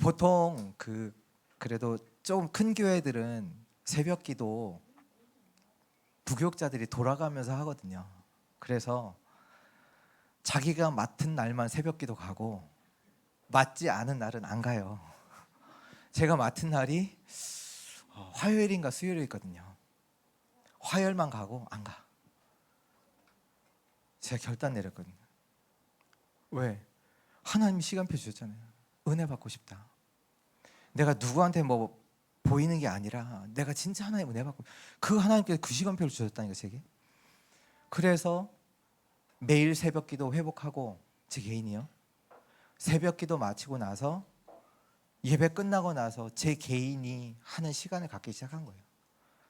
보통 그래도 좀 큰 교회들은 새벽기도 부교육자들이 돌아가면서 하거든요. 그래서 자기가 맡은 날만 새벽기도 가고 맡지 않은 날은 안 가요. 제가 맡은 날이 화요일인가 수요일이거든요. 화요일만 가고 안 가. 제가 결단 내렸거든요. 왜? 하나님 시간표 주셨잖아요. 은혜 받고 싶다. 내가 누구한테 뭐 보이는 게 아니라 내가 진짜 하나님 은혜 받고, 그 하나님께서 그 시간표를 주셨다니까 제게. 그래서 매일 새벽기도 회복하고, 제 개인이요, 새벽기도 마치고 나서 예배 끝나고 나서 제 개인이 하는 시간을 갖기 시작한 거예요.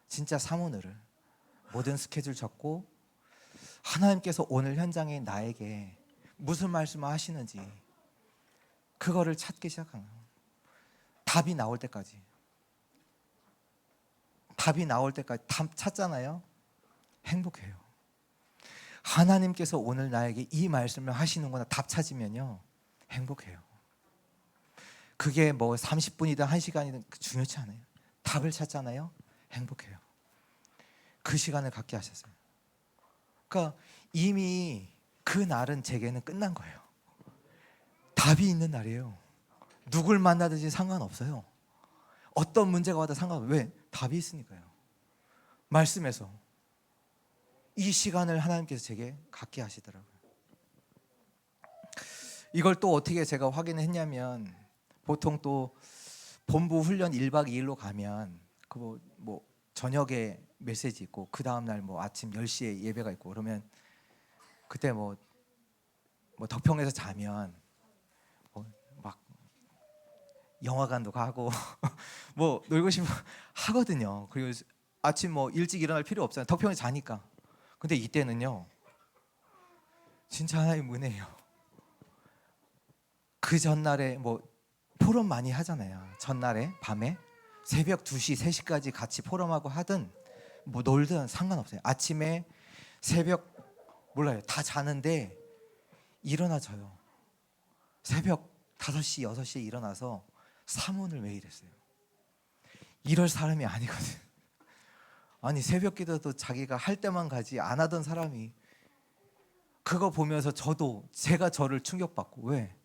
진짜 사모늘을 모든 스케줄 적고 하나님께서 오늘 현장에 나에게 무슨 말씀을 하시는지 그거를 찾기 시작한 거예요. 답이 나올 때까지. 답이 나올 때까지 답 찾잖아요. 행복해요. 하나님께서 오늘 나에게 이 말씀을 하시는구나 답 찾으면요 행복해요. 그게 뭐 30분이든 1시간이든 중요치 않아요. 답을 찾잖아요. 행복해요. 그 시간을 갖게 하셨어요. 그러니까 이미 그 날은 제게는 끝난 거예요. 답이 있는 날이에요. 누굴 만나든지 상관없어요. 어떤 문제가 와도 상관없어요. 왜? 답이 있으니까요. 말씀에서 이 시간을 하나님께서 제게 갖게 하시더라고요. 이걸 또 어떻게 제가 확인을 했냐면, 보통 또 본부 훈련 1박 2일로 가면 그 뭐 저녁에 메시지 있고 그 다음 날 뭐 아침 10시에 예배가 있고 그러면 그때 뭐 덕평에서 자면 막 영화관도 가고 뭐 놀고 싶어 하거든요. 그리고 아침 뭐 일찍 일어날 필요 없잖아요. 덕평에 자니까. 근데 이때는요 진짜 하나님 은혜예요. 그 전날에 뭐 포럼 많이 하잖아요. 전날에 밤에 새벽 2시, 3시까지 같이 포럼하고 하든 뭐 놀든 상관없어요. 아침에 새벽 몰라요. 다 자는데 일어나져요. 새벽 5시, 6시에 일어나서 사문을 매일 했어요. 이럴 사람이 아니거든. 아니 새벽 기도도 자기가 할 때만 가지 안 하던 사람이 그거 보면서 제가 저를 충격받고 왜?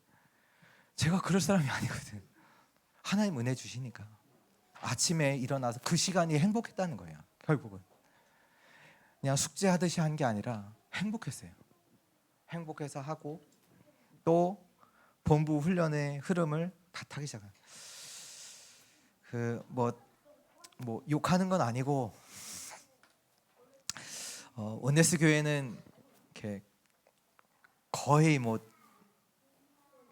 제가 그럴 사람이 아니거든. 하나님 은혜 주시니까 아침에 일어나서 그 시간이 행복했다는 거예요. 결국은 그냥 숙제하듯이 한 게 아니라 행복했어요. 행복해서 하고 또 본부 훈련의 흐름을 다 타기 시작한. 뭐 욕하는 건 아니고 원네스 교회는 이렇게 거의 뭐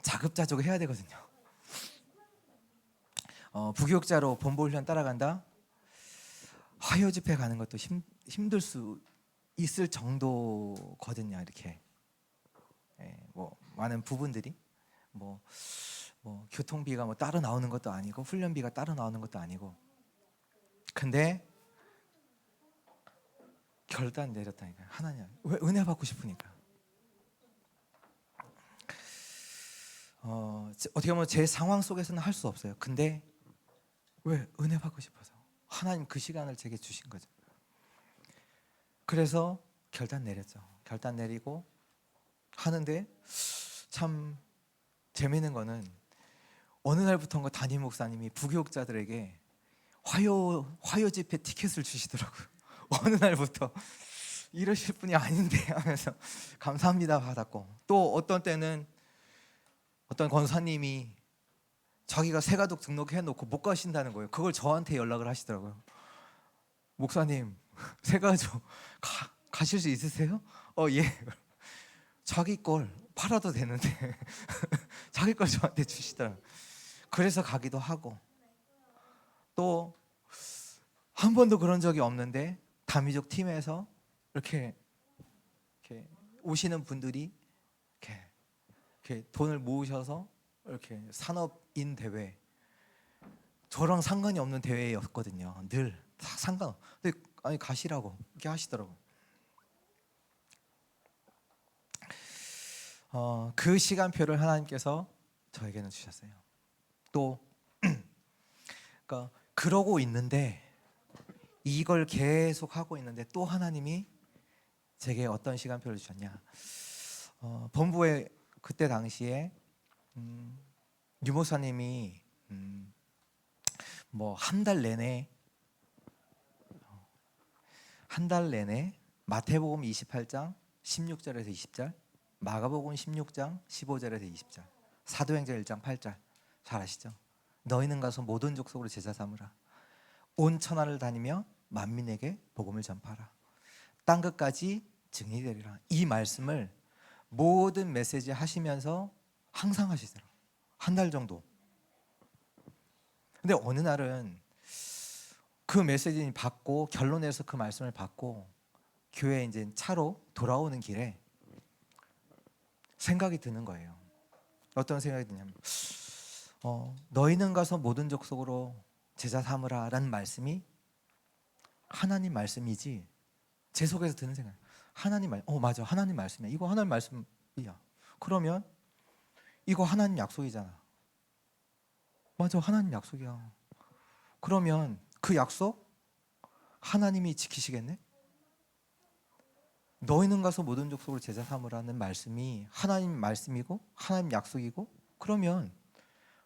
자급자족 해야 되거든요. 부교육자로 본부 훈련 따라간다. 화요 집회 가는 것도 힘들 수 있을 정도거든요. 이렇게 뭐 많은 부분들이 뭐 교통비가 뭐 따로 나오는 것도 아니고 훈련비가 따로 나오는 것도 아니고 근데 결단 내렸다니까. 하나님 왜 은혜 받고 싶으니까. 어떻게 보면 제 상황 속에서는 할 수 없어요. 근데 왜 은혜 받고 싶어서 하나님 그 시간을 제게 주신 거죠. 그래서 결단 내렸죠. 결단 내리고 하는데 참 재미있는 거는 어느 날부터인가 담임 목사님이 부교육자들에게 화요 집회 티켓을 주시더라고요. 어느 날부터 이러실 분이 아닌데 하면서 감사합니다 받았고 또 어떤 때는 어떤 권사님이 자기가 새가족 등록해 놓고 못 가신다는 거예요. 그걸 저한테 연락을 하시더라고요. 목사님 새가족 가실 수 있으세요? 예. 자기 걸 팔아도 되는데 자기 걸 저한테 주시더라고요. 그래서 가기도 하고 또 한 번도 그런 적이 없는데 다미족 팀에서 이렇게 오시는 분들이 이렇게 돈을 모으셔서 이렇게 산업인 대회 저랑 상관이 없는 대회였거든요. 늘 상관. 근데 아니 가시라고 이렇게 하시더라고. 그 시간표를 하나님께서 저에게는 주셨어요. 또 그러니까 그러고 있는데 이걸 계속 하고 있는데 또 하나님이 제게 어떤 시간표를 주셨냐. 본부에 그때 당시에 유목사님이 뭐 한 달 내내 마태복음 28장 16절에서 20절, 마가복음 16장 15절에서 20절, 사도행전 1장 8절 잘 아시죠? 너희는 가서 모든 족속으로 제자 삼으라. 온 천하를 다니며 만민에게 복음을 전파하라. 땅 끝까지 증인이 되리라. 이 말씀을 모든 메시지 하시면서 항상 하시더라고요. 한 달 정도. 근데 어느 날은 그 메시지 받고 결론에서 그 말씀을 받고 교회 이제 차로 돌아오는 길에 생각이 드는 거예요. 어떤 생각이 드냐면 너희는 가서 모든 족속으로 제자 삼으라 라는 말씀이 하나님 말씀이지. 제 속에서 드는 생각. 하나님 말. 맞아. 하나님 말씀이야. 이거 하나님 말씀이야. 그러면 이거 하나님 약속이잖아. 맞아. 하나님 약속이야. 그러면 그 약속 하나님이 지키시겠네? 너희는 가서 모든 족속으로 제자 삼으라는 말씀이 하나님 말씀이고 하나님 약속이고 그러면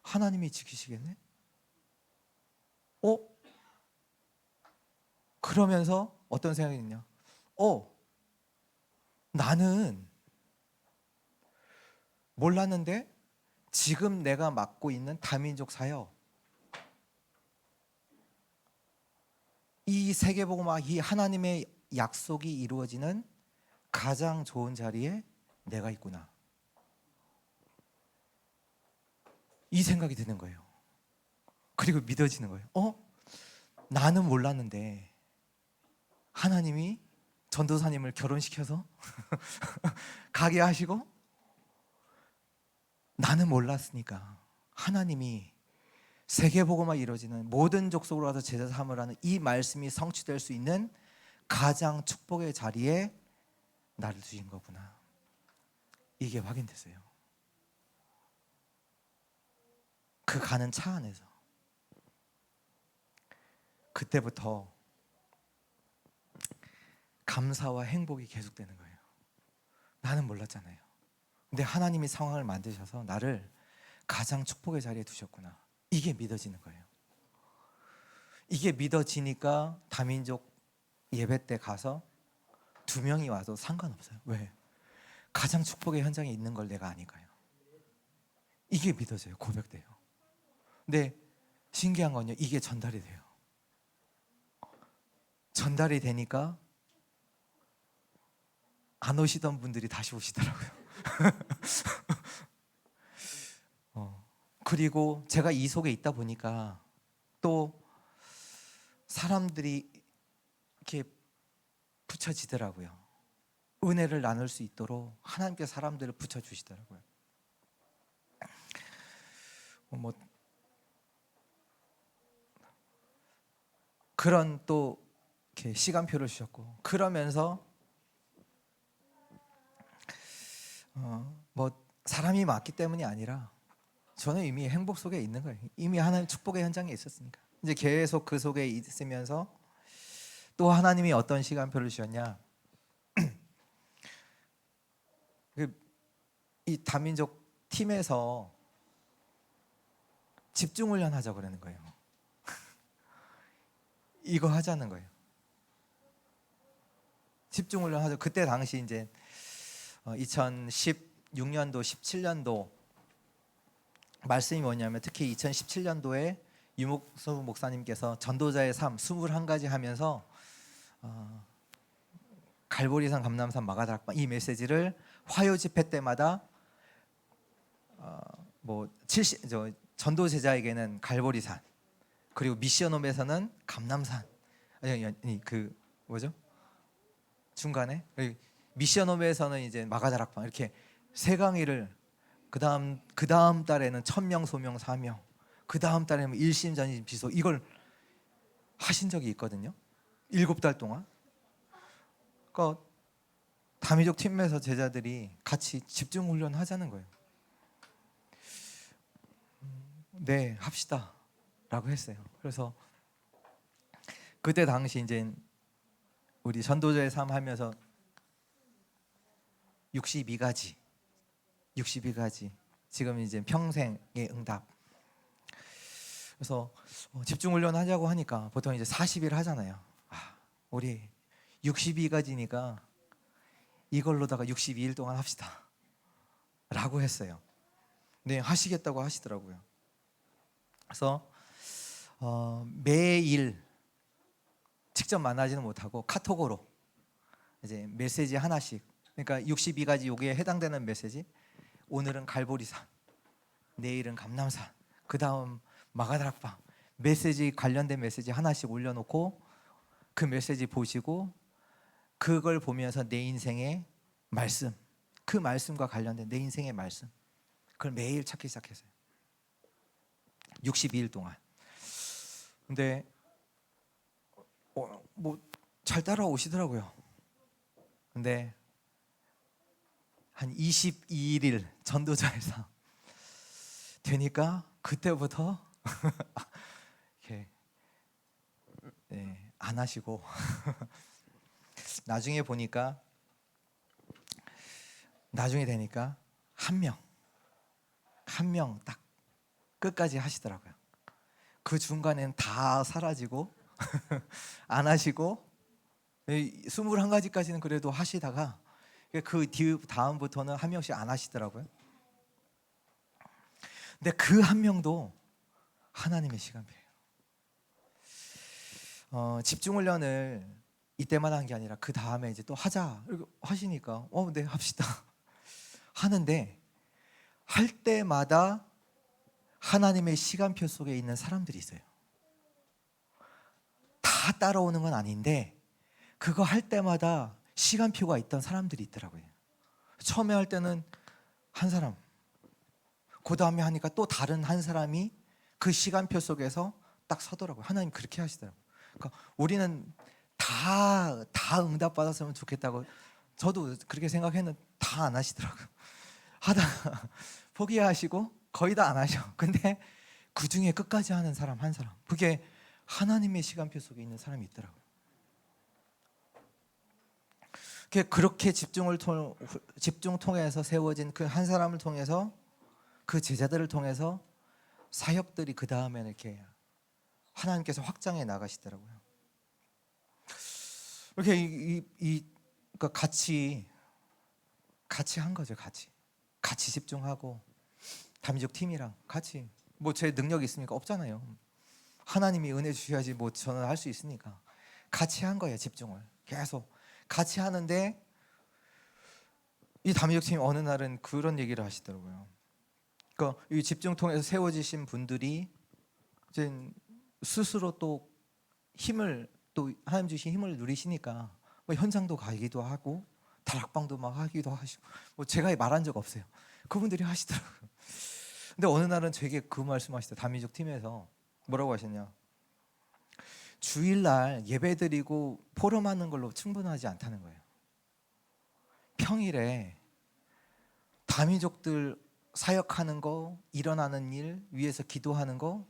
하나님이 지키시겠네? 그러면서 어떤 생각이 드냐? 나는 몰랐는데 지금 내가 맡고 있는 다민족 사역 이 세계복음화 이 하나님의 약속이 이루어지는 가장 좋은 자리에 내가 있구나. 이 생각이 드는 거예요. 그리고 믿어지는 거예요. 나는 몰랐는데 하나님이 전도사님을 결혼시켜서 가게 하시고 나는 몰랐으니까 하나님이 세계복음화 이루어지는 모든 족속으로 가서 제자 삼으라는 이 말씀이 성취될 수 있는 가장 축복의 자리에 나를 두신 거구나. 이게 확인됐어요. 그 가는 차 안에서. 그때부터 감사와 행복이 계속되는 거예요. 나는 몰랐잖아요. 근데 하나님이 상황을 만드셔서 나를 가장 축복의 자리에 두셨구나. 이게 믿어지는 거예요. 이게 믿어지니까 다민족 예배 때 가서 2명이 와도 상관없어요. 왜? 가장 축복의 현장에 있는 걸 내가 아니까요. 이게 믿어져요. 고백돼요. 근데 신기한 건요, 이게 전달이 돼요. 전달이 되니까 안 오시던 분들이 다시 오시더라고요. 그리고 제가 이 속에 있다 보니까 또 사람들이 이렇게 붙여지더라고요. 은혜를 나눌 수 있도록 하나님께 사람들을 붙여주시더라고요. 뭐 그런 또 이렇게 시간표를 주셨고, 그러면서 뭐 사람이 많기 때문이 아니라 저는 이미 행복 속에 있는 거예요. 이미 하나님 축복의 현장에 있었으니까. 이제 계속 그 속에 있으면서 또 하나님이 어떤 시간표를 주셨냐, 이 다민족 팀에서 집중훈련 하자고 그러는 거예요. 이거 하자는 거예요. 집중훈련 하자. 그때 당시 이제 2016년도 17년도 말씀이 뭐냐면, 특히 2017년도에 유목수 목사님께서 전도자의 삶 21가지 하면서 갈보리산, 감람산, 마가다락방 이 메시지를 화요 집회 때마다 전도 제자에게는 갈보리산, 그리고 미션홈에서는 감람산, 아니 그 뭐죠? 중간에 미션홈에서는 이제 마가다락방, 이렇게 세 강의를 그 다음 달에는 1000명 소명 4명, 그 다음 달에는 일심 전심 비소, 이걸 하신 적이 있거든요. 7달 동안. 그러니까 다민족 팀에서 제자들이 같이 집중 훈련 하자는 거예요. 네, 합시다 라고 했어요. 그래서 그때 당시 이제 우리 전도자의 삶 하면서 62가지 지금 이제 평생의 응답. 그래서 집중 훈련 하자고 하니까 보통 이제 40일 하잖아요. 우리 62가지니까 이걸로다가 62일 동안 합시다 라고 했어요. 네, 하시겠다고 하시더라고요. 그래서 매일 직접 만나지는 못하고 카톡으로 이제 메시지 하나씩, 그러니까 62가지 여기에 해당되는 메시지, 오늘은 갈보리산, 내일은 감람산, 그 다음 마가다락방, 메시지 관련된 메시지 하나씩 올려놓고 그 메시지 보시고 그걸 보면서 내 인생의 말씀, 그 말씀과 관련된 내 인생의 말씀, 그걸 매일 찾기 시작했어요. 62일 동안. 근데 뭐 잘 따라오시더라고요. 근데 한 22일 전도자에서 되니까 그때부터 이렇게 안 하시고 나중에 보니까, 나중에 되니까 한 명 딱 끝까지 하시더라고요. 그 중간에는 다 사라지고 안 하시고 21가지까지는 그래도 하시다가 그 다음부터는 한 명씩 안 하시더라고요. 근데 그 한 명도 하나님의 시간표예요. 집중훈련을 이때만 한 게 아니라 그 다음에 이제 또 하자 하시니까 네, 합시다 하는데, 할 때마다 하나님의 시간표 속에 있는 사람들이 있어요. 다 따라오는 건 아닌데 그거 할 때마다 시간표가 있던 사람들이 있더라고요. 처음에 할 때는 한 사람, 그 다음에 하니까 또 다른 한 사람이 그 시간표 속에서 딱 서더라고요. 하나님 그렇게 하시더라고요. 그러니까 우리는 다 응답 받았으면 좋겠다고 저도 그렇게 생각했는데 다 안 하시더라고요. 하다 포기하시고 거의 다 안 하셔. 근데 그 중에 끝까지 하는 사람 한 사람, 그게 하나님의 시간표 속에 있는 사람이 있더라고요. 그렇게 집중 통해서 세워진 그 한 사람을 통해서, 그 제자들을 통해서 사역들이 그 다음에 이렇게 하나님께서 확장해 나가시더라고요. 이렇게 그러니까 같이 한 거죠. 같이 집중하고 다민족 팀이랑 같이, 뭐 제 능력이 있습니까? 없잖아요. 하나님이 은혜 주셔야지 뭐 저는 할 수 있으니까 같이 한 거예요. 집중을 계속 같이 하는데, 이 다민족 팀이 어느 날은 그런 얘기를 하시더라고요. 그러니까 이 집중 통해서 세워지신 분들이 이제 스스로 또 하나님 주신 힘을 누리시니까 뭐 현장도 가기도 하고 다락방도 막 하기도 하시고, 뭐 제가 말한 적 없어요. 그분들이 하시더라고요. 근데 어느 날은 되게 그 말씀하시더라고요. 다민족 팀에서 뭐라고 하셨냐, 주일날 예배드리고 포럼하는 걸로 충분하지 않다는 거예요. 평일에 다민족들 사역하는 거, 일어나는 일 위해서 기도하는 거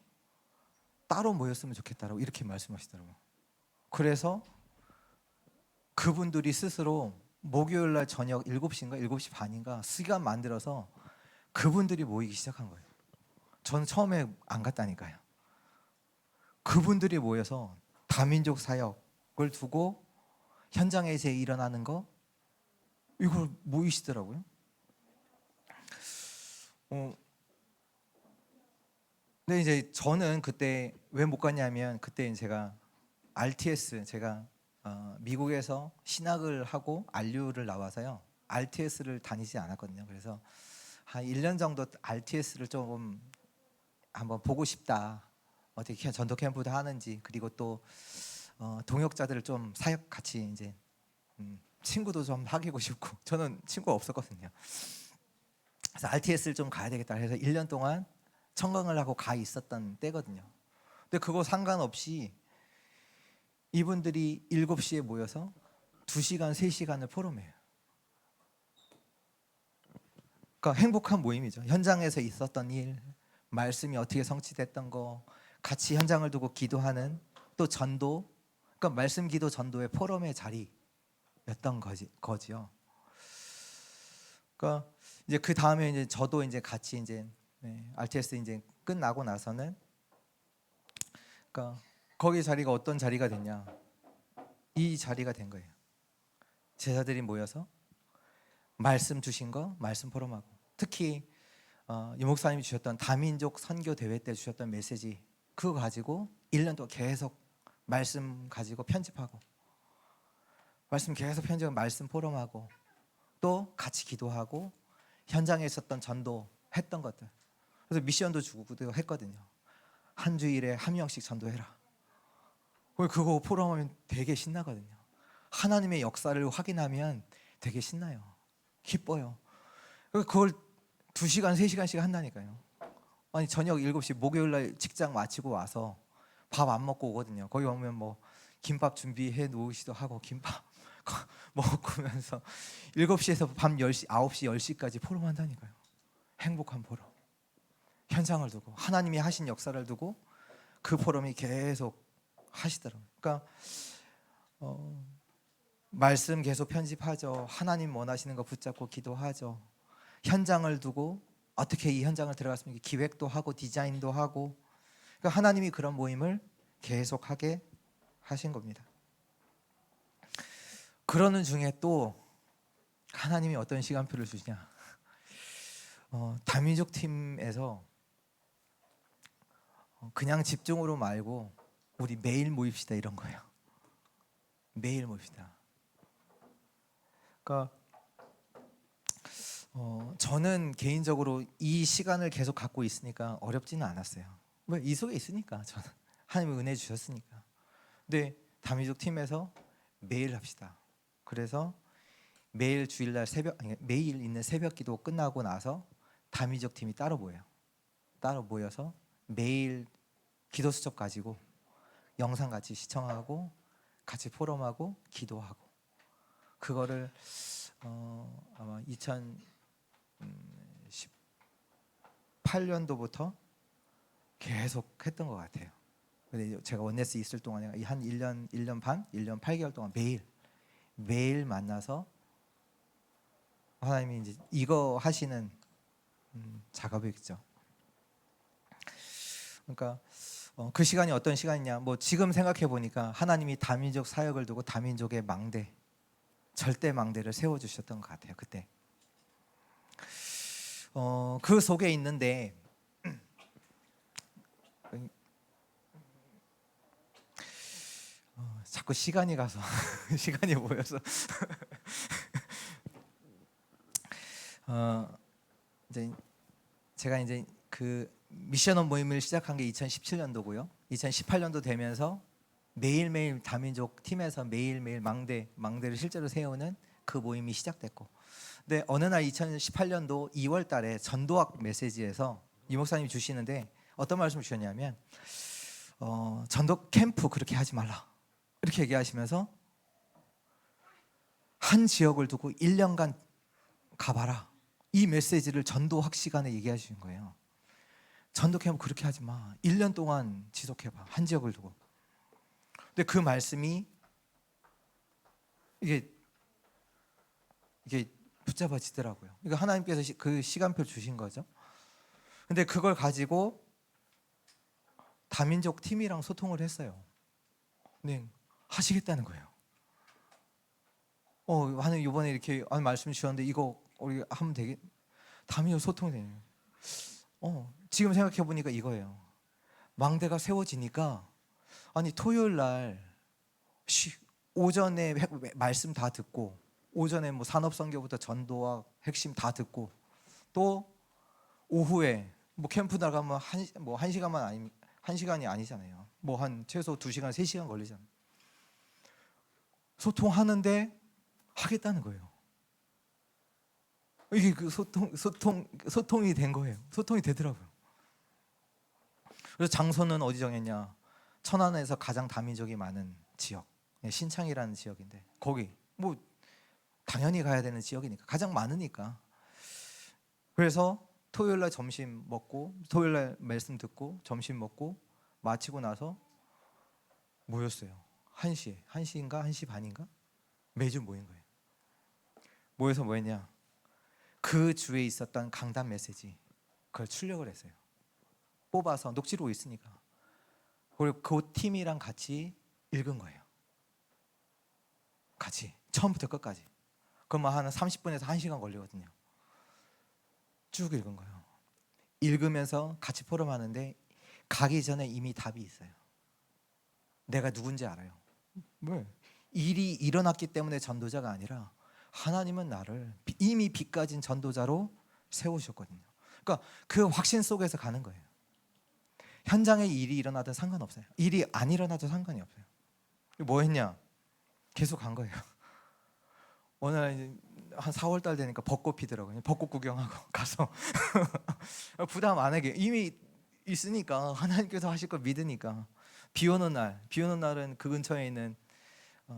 따로 모였으면 좋겠다라고 이렇게 말씀하시더라고요. 그래서 그분들이 스스로 목요일날 저녁 7시인가 7시 반인가 시간 만들어서 그분들이 모이기 시작한 거예요. 저는 처음에 안 갔다니까요. 그분들이 모여서 다민족 사역을 두고 현장에서 일어나는 거, 이걸 모이시더라고요. 근데 이제 저는 그때 왜 못 갔냐면, 그때 제가 RTS, 제가 미국에서 신학을 하고 RU를 나와서요, RTS를 다니지 않았거든요. 그래서 한 1년 정도 RTS를 조금 한번 보고 싶다, 어떻게 전도 캠프도 하는지, 그리고 또 동역자들을 좀 사역 같이 이제 친구도 좀 사귀고 싶고, 저는 친구가 없었거든요. 그래서 RTS를 좀 가야 되겠다 해서 1년 동안 청강을 하고 가 있었던 때거든요. 근데 그거 상관없이 이분들이 7시에 모여서 2시간, 3시간을 포럼해요. 그러니까 행복한 모임이죠. 현장에서 있었던 일, 말씀이 어떻게 성취됐던 거, 같이 현장을 두고 기도하는, 또 전도, 그러니까 말씀, 기도, 전도의 포럼의 자리였던 거지요. 그러니까 이제 그 다음에 이제 저도 이제 같이 이제 RTS 이제 끝나고 나서는, 그러니까 거기 자리가 어떤 자리가 됐냐, 이 자리가 된 거예요. 제자들이 모여서 말씀 주신 거 말씀 포럼하고, 특히 유 목사님이 주셨던 다민족 선교 대회 때 주셨던 메시지, 그거 가지고 1년 동안 계속 말씀 가지고 편집하고, 말씀 계속 편집하고, 말씀 포럼하고, 또 같이 기도하고, 현장에 있었던 전도 했던 것들, 그래서 미션도 주고도 했거든요. 한 주일에 한 명씩 전도해라. 그거 포럼하면 되게 신나거든요. 하나님의 역사를 확인하면 되게 신나요. 기뻐요. 그걸 2시간, 3시간씩 한다니까요. 아니 저녁 7시 목요일날 직장 마치고 와서 밥 안 먹고 오거든요. 거기 오면 뭐 김밥 준비해 놓으시도 하고 김밥 먹으면서 7시에서 밤 10시, 9시, 10시까지 포럼한다니까요. 행복한 포럼. 현장을 두고 하나님이 하신 역사를 두고 그 포럼이 계속 하시더라고요. 그러니까 말씀 계속 편집하죠. 하나님 원하시는 거 붙잡고 기도하죠. 현장을 두고 어떻게 이 현장을 들어갔으면 기획도 하고 디자인도 하고, 그러니까 하나님이 그런 모임을 계속하게 하신 겁니다. 그러는 중에 또 하나님이 어떤 시간표를 주시냐, 다민족 팀에서 그냥 집중으로 말고 우리 매일 모입시다, 이런 거예요. 매일 모입시다. 그러니까 저는 개인적으로 이 시간을 계속 갖고 있으니까 어렵지는 않았어요. 왜? 이 속에 있으니까, 저는 하나님의 은혜 주셨으니까. 근데 다민족 팀에서 매일 합시다. 그래서 매일 주일날 매일 있는 새벽기도 끝나고 나서 다민족 팀이 따로 모여요. 따로 모여서 매일 기도 수첩 가지고 영상 같이 시청하고 같이 포럼하고 기도하고 그거를 아마 2018년도부터 계속 했던 것 같아요. 근데 제가 원네스 있을 동안에 한 1년 반, 1년 8개월 동안 매일 만나서 하나님이 이제 이거 하시는 작업이겠죠. 그러니까 그 시간이 어떤 시간이냐? 뭐 지금 생각해 보니까 하나님이 다민족 사역을 두고 다민족의 망대, 절대 망대를 세워 주셨던 것 같아요. 그때. 그 속에 있는데 자꾸 시간이 가서 시간이 모여서 이제 제가 이제 그 미션업 모임을 시작한 게 2017년도고요. 2018년도 되면서 매일매일 다민족 팀에서 매일매일 망대를 실제로 세우는 그 모임이 시작됐고, 근데 어느 날 2018년도 2월 달에 전도학 메시지에서 이 목사님이 주시는데 어떤 말씀을 주셨냐면 전도 캠프 그렇게 하지 말라 이렇게 얘기하시면서 한 지역을 두고 1년간 가봐라, 이 메시지를 전도학 시간에 얘기하시는 거예요. 전도 캠프 그렇게 하지 마, 1년 동안 지속해봐, 한 지역을 두고. 근데 그 말씀이 이게 붙잡아지더라고요. 그러니까 하나님께서 그 시간표를 주신 거죠. 근데 그걸 가지고 다민족 팀이랑 소통을 했어요. 네, 하시겠다는 거예요. 하나님 이번에 이렇게 말씀 주셨는데 이거 우리 하면 되겠? 다민족 소통이 되네요. 지금 생각해 보니까 이거예요. 망대가 세워지니까 아니 토요일 날 오전에 말씀 다 듣고, 오전에 뭐 산업선교부터 전도와 핵심 다 듣고, 또 오후에 뭐 캠프 나가면 한 시간만 아니, 한 시간이 아니잖아요. 뭐 한 최소 2시간, 3시간 걸리잖아요. 소통하는데 하겠다는 거예요. 이게 그 소통이 된 거예요. 소통이 되더라고요. 그래서 장소는 어디 정했냐? 천안에서 가장 다민족이 많은 지역, 신창이라는 지역인데 거기 뭐 당연히 가야 되는 지역이니까, 가장 많으니까. 그래서 토요일 날 점심 먹고, 토요일 날 말씀 듣고 점심 먹고 마치고 나서 모였어요. 1시에 1시인가 1시 반인가 매주 모인 거예요. 모여서 뭐 했냐? 그 주에 있었던 강단 메시지 그걸 출력을 했어요. 뽑아서 녹취록 있으니까. 그리고 그 팀이랑 같이 읽은 거예요. 같이 처음부터 끝까지. 그러면 한 30분에서 1시간 걸리거든요. 쭉 읽은 거예요. 읽으면서 같이 포럼하는데 가기 전에 이미 답이 있어요. 내가 누군지 알아요. 왜? 일이 일어났기 때문에 전도자가 아니라 하나님은 나를 이미 빛 가진 전도자로 세우셨거든요. 그러니까 그 확신 속에서 가는 거예요. 현장에 일이 일어나든 상관없어요. 일이 안 일어나도 상관이 없어요. 뭐 했냐? 계속 간 거예요. 어느 날 한 4월 달 되니까 벚꽃 피더라고요. 벚꽃 구경하고 가서 부담 안 하게, 이미 있으니까 하나님께서 하실 걸 믿으니까. 비 오는 날은 그 근처에 있는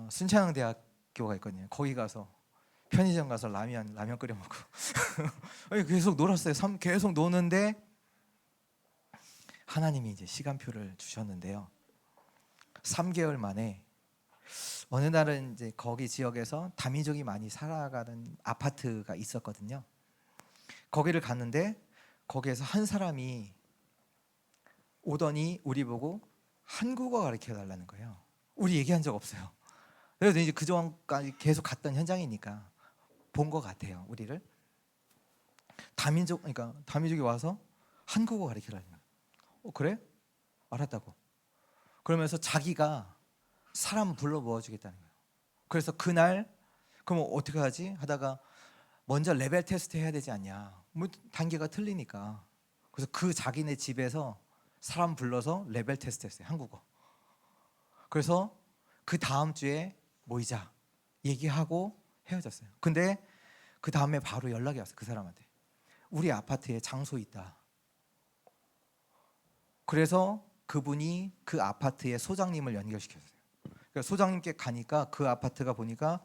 순창대학교가 있거든요. 거기 가서 편의점 가서 라면 끓여 먹고 계속 놀았어요. 계속 노는데 하나님이 이제 시간표를 주셨는데요. 3개월 만에 어느 날은 이제 거기 지역에서 다민족이 많이 살아가는 아파트가 있었거든요. 거기를 갔는데 거기에서 한 사람이 오더니 우리 보고 한국어 가르쳐 달라는 거예요. 우리 얘기한 적 없어요. 그래서 이제 그동안까지 계속 갔던 현장이니까 본 것 같아요. 우리를 그러니까 다민족이 와서 한국어 가르치라는 거예요. 그래? 알았다고. 그러면서 자기가 사람 불러 모아주겠다는 거예요. 그래서 그날 그럼 어떻게 하지? 하다가 먼저 레벨 테스트 해야 되지 않냐? 뭐 단계가 틀리니까. 그래서 그 자기네 집에서 사람 불러서 레벨 테스트 했어요. 한국어. 그래서 그 다음 주에 모이자 얘기하고 헤어졌어요. 근데 그 다음에 바로 연락이 왔어요. 그 사람한테. 우리 아파트에 장소 있다. 그래서 그분이 그 아파트의 소장님을 연결시켰어요. 그러니까 소장님께 가니까 그 아파트가 보니까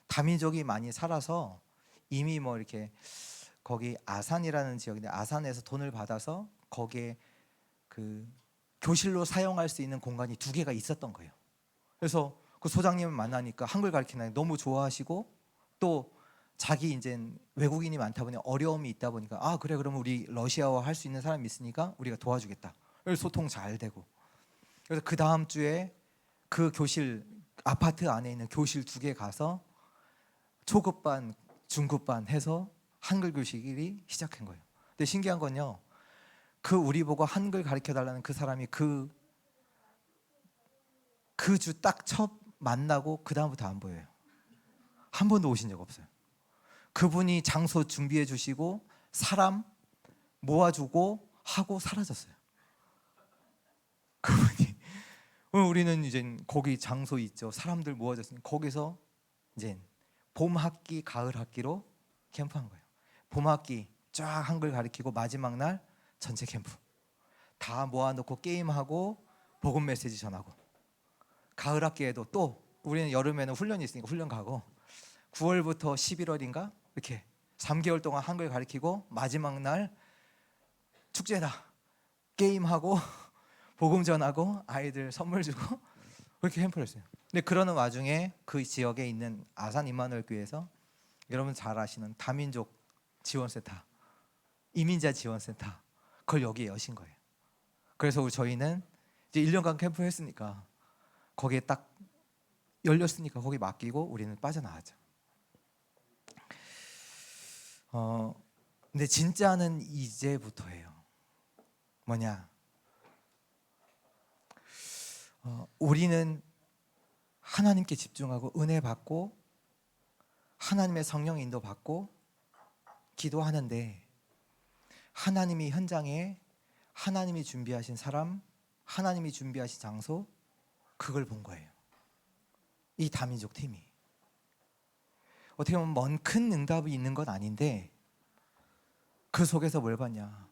다민족이 많이 살아서 이미 뭐 이렇게 거기 아산이라는 지역인데 아산에서 돈을 받아서 거기에 그 교실로 사용할 수 있는 공간이 2개가 있었던 거예요. 그래서 그 소장님을 만나니까 한글 가르치는 너무 좋아하시고 또 자기 이제 외국인이 많다 보니 어려움이 있다 보니까 아 그래 그러면 우리 러시아어 할 수 있는 사람이 있으니까 우리가 도와주겠다. 그래서 소통 잘 되고 그래서 그 다음 주에 그 교실 아파트 안에 있는 교실 2개 가서 초급반, 중급반 해서 한글 교실이 시작한 거예요. 근데 신기한 건요. 그 우리 보고 한글 가르쳐 달라는 그 사람이 그 주 딱 첫 만나고 그 다음부터 안 보여요. 한 번도 오신 적 없어요. 그분이 장소 준비해 주시고 사람 모아주고 하고 사라졌어요. 그분이 우리는 이제 거기 장소 있죠. 사람들 모아졌으니 거기서 이제 봄 학기, 가을 학기로 캠프한 거예요. 봄 학기 쫙 한글 가르치고 마지막 날 전체 캠프 다 모아놓고 게임하고 복음 메시지 전하고 가을 학기에도 또 우리는 여름에는 훈련이 있으니까 훈련 가고 9월부터 11월인가 이렇게 3개월 동안 한글 가르치고 마지막 날 축제다 게임하고 복음 전하고 아이들 선물 주고 그렇게 캠프를 했어요. 근데 그러는 와중에 그 지역에 있는 아산 임마누엘 교회에서 여러분 잘 아시는 다민족 지원센터, 이민자 지원센터 그걸 여기에 여신 거예요. 그래서 저희는 이제 1년간 캠프 했으니까 거기에 딱 열렸으니까 거기 맡기고 우리는 빠져나왔죠. 근데 진짜는 이제부터예요. 뭐냐? 우리는 하나님께 집중하고 은혜 받고 하나님의 성령 인도 받고 기도하는데 하나님이 현장에 하나님이 준비하신 사람, 하나님이 준비하신 장소 그걸 본 거예요. 이 다민족 팀이 어떻게 보면 먼 큰 응답이 있는 건 아닌데 그 속에서 뭘 봤냐?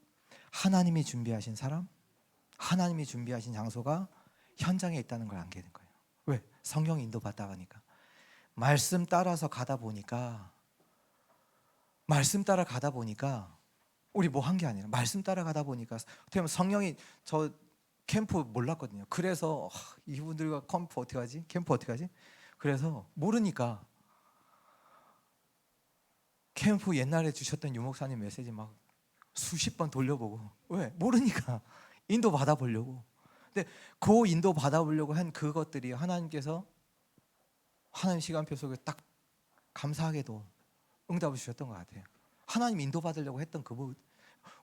하나님이 준비하신 사람, 하나님이 준비하신 장소가 현장에 있다는 걸 알게 된 거예요. 왜? 성령 인도 받다 보니까 말씀 따라서 가다 보니까 말씀 따라 가다 보니까 우리 뭐 한 게 아니라 말씀 따라 가다 보니까 어떻게 보면 성령이 저 캠프 몰랐거든요. 그래서 이분들과 캠프 어떻게 하지? 캠프 어떻게 하지? 그래서 모르니까 캠프 옛날에 주셨던 유목사님 메시지 막 수십 번 돌려보고 왜? 모르니까 인도 받아보려고. 근데 그 인도 받아보려고 한 그것들이 하나님께서 하나님 시간표 속에 딱 감사하게도 응답을 주셨던 것 같아요. 하나님 인도 받으려고 했던 그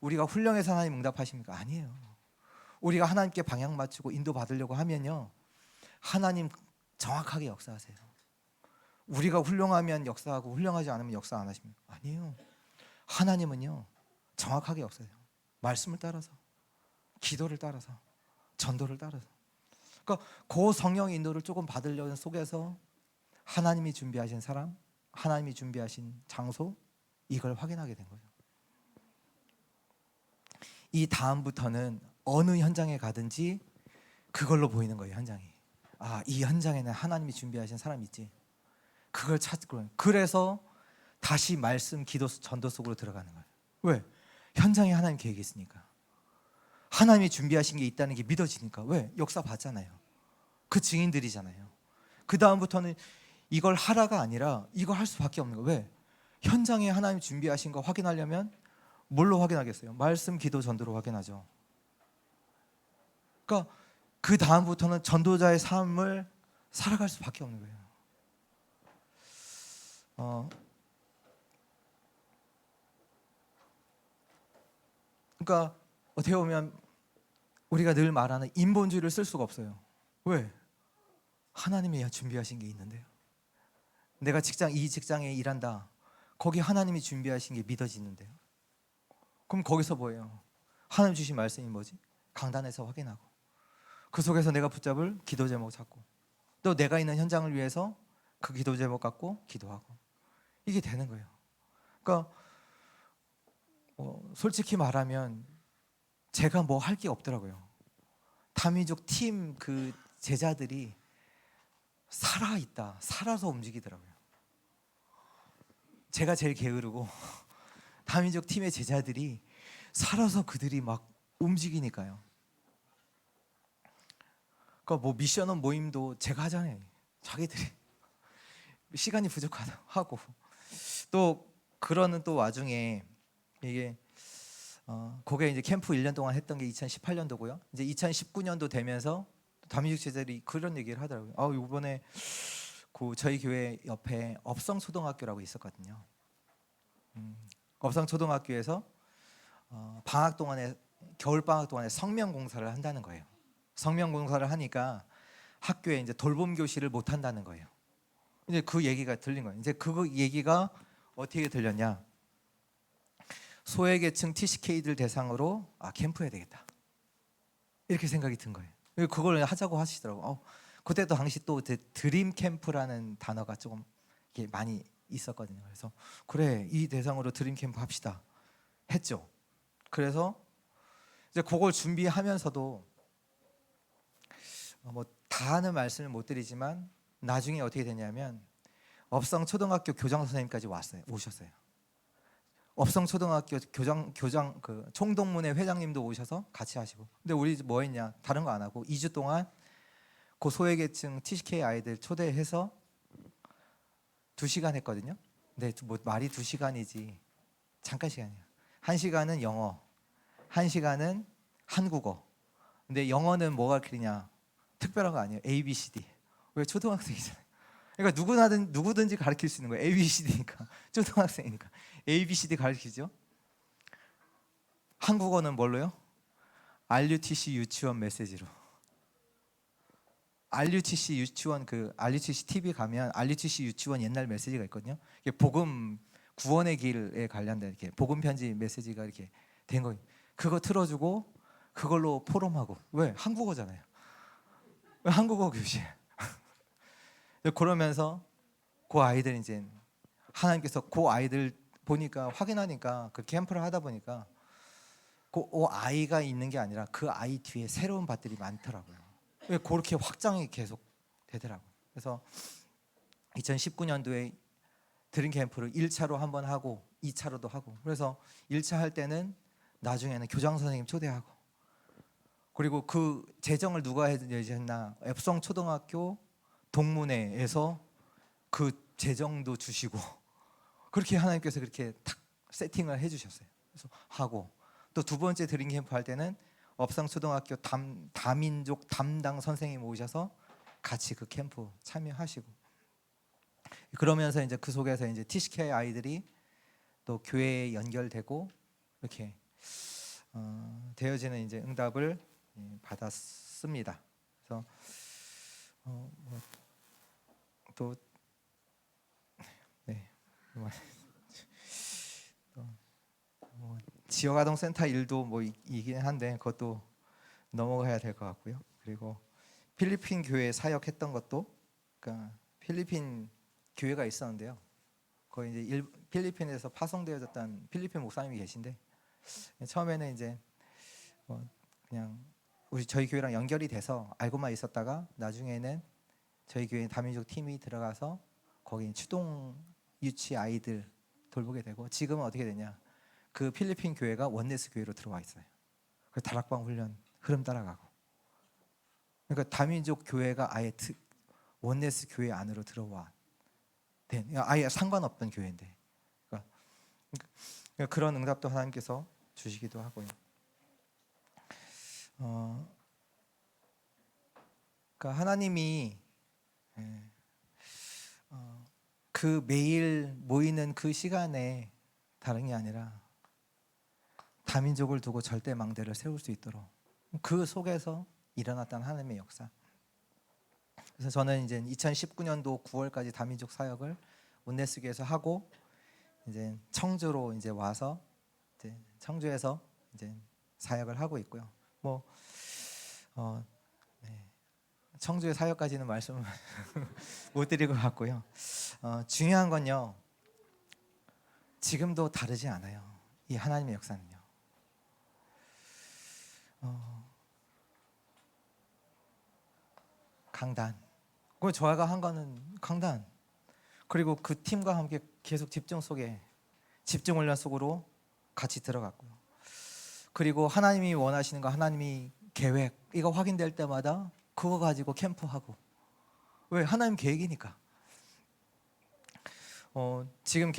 우리가 훌륭해서 하나님 응답하십니까? 아니에요. 우리가 하나님께 방향 맞추고 인도 받으려고 하면요 하나님 정확하게 역사하세요. 우리가 훌륭하면 역사하고 훌륭하지 않으면 역사 안 하십니까? 아니에요. 하나님은요 정확하게 역사해요. 말씀을 따라서, 기도를 따라서, 전도를 따라서. 그러니까 그 성령의 인도를 조금 받으려는 속에서 하나님이 준비하신 사람, 하나님이 준비하신 장소 이걸 확인하게 된 거죠. 이 다음부터는 어느 현장에 가든지 그걸로 보이는 거예요. 현장이. 아, 이 현장에는 하나님이 준비하신 사람이 있지. 그걸 찾고 그래서 다시 말씀, 기도, 전도 속으로 들어가는 거예요. 왜? 현장에 하나님 계획이 있으니까. 하나님이 준비하신 게 있다는 게 믿어지니까. 왜? 역사 봤잖아요. 그 증인들이잖아요. 그 다음부터는 이걸 하라가 아니라 이거 할 수밖에 없는 거예요. 왜? 현장에 하나님 준비하신 거 확인하려면 뭘로 확인하겠어요? 말씀, 기도, 전도로 확인하죠. 그러니까 그 다음부터는 전도자의 삶을 살아갈 수밖에 없는 거예요. 그러니까 어떻게 보면 우리가 늘 말하는 인본주의를 쓸 수가 없어요. 왜? 하나님이 준비하신 게 있는데요. 내가 이 직장에 일한다. 거기 하나님이 준비하신 게 믿어지는데요. 그럼 거기서 뭐예요? 하나님 주신 말씀이 뭐지? 강단에서 확인하고 그 속에서 내가 붙잡을 기도 제목 찾고 또 내가 있는 현장을 위해서 그 기도 제목 갖고 기도하고 이게 되는 거예요. 그러니까 솔직히 말하면 제가 뭐 할 게 없더라고요. 다민족 팀 그 제자들이 살아있다, 살아서 움직이더라고요. 제가 제일 게으르고 다민족 팀의 제자들이 살아서 그들이 막 움직이니까요. 그러니까 뭐 미션원 모임도 제가 하잖아요. 자기들이 시간이 부족하다고 하고, 또 그러는 또 와중에 이게 그게 이제 캠프 1년 동안 했던 게 2018년도고요. 이제 2019년도 되면서 다민족 제자들이 그런 얘기를 하더라고요. 이번에 그 저희 교회 옆에 업성 초등학교라고 있었거든요. 업성 초등학교에서 방학 동안에, 겨울 방학 동안에 성명 공사를 한다는 거예요. 성명 공사를 하니까 학교에 이제 돌봄 교실을 못 한다는 거예요. 이제 그 얘기가 들린 거예요. 이제 그 얘기가 어떻게 들렸냐? 소외계층 TCK들 대상으로 캠프해야 되겠다, 이렇게 생각이 든 거예요. 그걸 하자고 하시더라고요. 그때도 당시 또 드림 캠프라는 단어가 조금 이렇게 많이 있었거든요. 그래서 그래, 이 대상으로 드림 캠프 합시다 했죠. 그래서 이제 그걸 준비하면서도 뭐 다는 말씀을 못 드리지만 나중에 어떻게 되냐면 업성 초등학교 교장 선생님까지 오셨어요. 업성 초등학교 교장 그 총동문회 회장님도 오셔서 같이 하시고. 근데 우리 뭐 했냐? 다른 거 안 하고 2주 동안 그 소외계층 TCK 아이들 초대해서 2시간 했거든요. 근데 뭐 말이 2시간이지 잠깐 시간이에요. 1시간은 영어, 1시간은 한국어. 근데 영어는 뭐가 그리냐? 특별한 거 아니에요. A, B, C, D. 왜 초등학생이잖아요. 그러니까 누구든지 가르칠 수 있는 거예요. A, B, C, D니까. 초등학생이니까 A, B, C, D 가르치죠. 한국어는 뭘로요? RUTC 유치원 메시지로. RUTC 유치원, 그 RUTC TV 가면 RUTC 유치원 옛날 메시지가 있거든요. 이게 복음 구원의 길에 관련된 이렇게 복음 편지 메시지가 이렇게 된 거예요. 그거 틀어주고 그걸로 포럼하고. 왜? 한국어잖아요. 왜 한국어 교실? 그러면서 그 아이들 이제 하나님께서 그 아이들 보니까 확인하니까 그 캠프를 하다 보니까 그 아이가 있는 게 아니라 그 아이 뒤에 새로운 밭들이 많더라고요. 그렇게 확장이 계속 되더라고요. 그래서 2019년도에 드림 캠프를 1차로 한번 하고 2차로도 하고, 그래서 1차 할 때는 나중에는 교장 선생님 초대하고, 그리고 그 재정을 누가 했나? 앱성 초등학교 동문회에서 그 재정도 주시고 그렇게 하나님께서 그렇게 탁 세팅을 해주셨어요. 그래서 하고, 또 두 번째 드림 캠프 할 때는 업상초등학교 다민족 담당 선생님 오셔서 같이 그 캠프 참여하시고, 그러면서 이제 그 속에서 이제 TCK 아이들이 또 교회에 연결되고 이렇게 되어지는 이제 응답을 받았습니다. 그래서 또 네. 지역아동센터 일도 뭐 이긴 한데 그것도 넘어가야 될 것 같고요. 그리고 필리핀 교회 사역했던 것도, 그러니까 필리핀 교회가 있었는데요. 거기 이제 필리핀에서 파송되어졌던 필리핀 목사님이 계신데, 처음에는 이제 그냥 저희 교회랑 연결이 돼서 알고만 있었다가 나중에는 저희 교회 다민족 팀이 들어가서 거기 추동 유치 아이들 돌보게 되고, 지금은 어떻게 되냐? 그 필리핀 교회가 원네스 교회로 들어와 있어요. 그 다락방 훈련 흐름 따라가고. 그러니까 다민족 교회가 아예 원네스 교회 안으로 들어와. 아예 상관없던 교회인데. 그러니까 그런 응답도 하나님께서 주시기도 하고요. 그러니까 하나님이 그 매일 모이는 그 시간에 다른 게 아니라 다민족을 두고 절대 망대를 세울 수 있도록 그 속에서 일어났던 하나님의 역사. 그래서 저는 이제 2019년도 9월까지 다민족 사역을 온네스교에서 하고, 이제 청주로 이제 와서 이제 청주에서 이제 사역을 하고 있고요. 뭐 청주의 사역까지는 말씀을 못 드릴 것 같고요. 중요한 건요, 지금도 다르지 않아요. 이 하나님의 역사는요. 강단, 그 저희가 한 거는 강단, 그리고 그 팀과 함께 계속 집중 훈련 속으로 같이 들어갔고요. 그리고 하나님이 원하시는 거, 하나님이 계획, 이거 확인될 때마다 그거 가지고 캠프하고. 왜? 하나님 계획이니까. 지금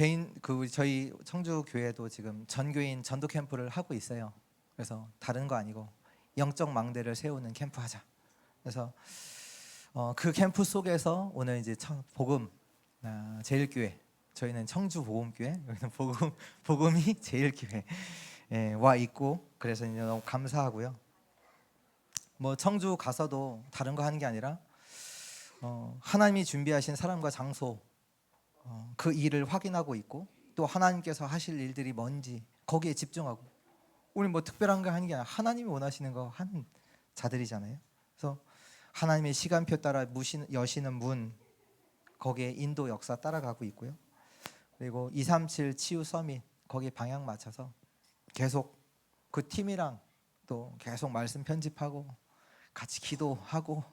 저희 청주 교회도 지금 전교인 전도 캠프를 하고 있어요. 그래서 다른 거 아니고 영적 망대를 세우는 캠프 하자. 그래서 그 캠프 속에서 오늘 이제 복음 제일교회, 저희는 청주 복음교회, 여기는 복음이 제일교회 와 있고, 그래서 이제 너무 감사하고요. 뭐 청주 가서도 다른 거 하는 게 아니라 하나님이 준비하신 사람과 장소, 그 일을 확인하고 있고, 또 하나님께서 하실 일들이 뭔지 거기에 집중하고, 우리 뭐 특별한 거 하는 게 아니라 하나님이 원하시는 거 하는 자들이잖아요. 그래서 하나님의 시간표 따라 여시는 문, 거기에 인도 역사 따라가고 있고요. 그리고 237 치유 서밋, 거기에 방향 맞춰서 계속 그 팀이랑 또 계속 말씀 편집하고 같이 기도하고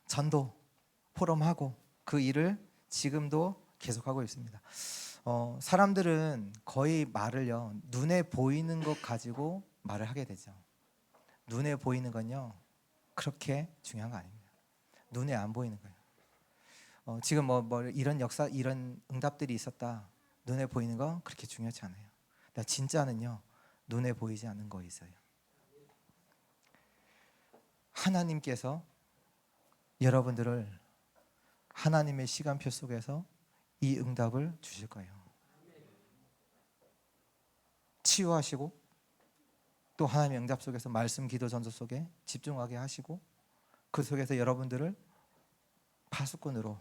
전도 포럼하고, 그 일을 지금도 계속하고 있습니다. 사람들은 거의 말을요, 눈에 보이는 것 가지고 말을 하게 되죠. 눈에 보이는 건요 그렇게 중요한 거 아닙니다. 눈에 안 보이는 거예요. 지금 뭐 이런 역사, 이런 응답들이 있었다, 눈에 보이는 거 그렇게 중요하지 않아요. 진짜는요 눈에 보이지 않는 거 있어요. 하나님께서 여러분들을 하나님의 시간표 속에서 이 응답을 주실 거예요. 치유하시고, 또 하나님의 응답 속에서 말씀, 기도, 전도 속에 집중하게 하시고, 그 속에서 여러분들을 파수꾼으로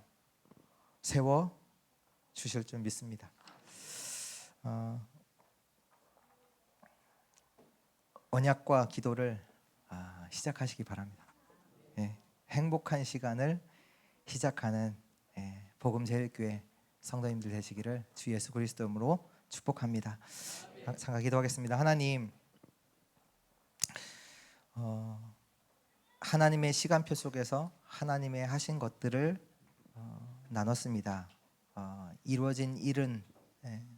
세워 주실 줄 믿습니다. 언약과 기도를 시작하시기 바랍니다. 행복한 시간을 시작하는 복음제일교회 성도님들 되시기를 주 예수 그리스도 이름으로 축복합니다. 잠깐 기도하겠습니다. 하나님, 하나님의 시간표 속에서 하나님의 하신 것들을 나눴습니다. 이루어진 일은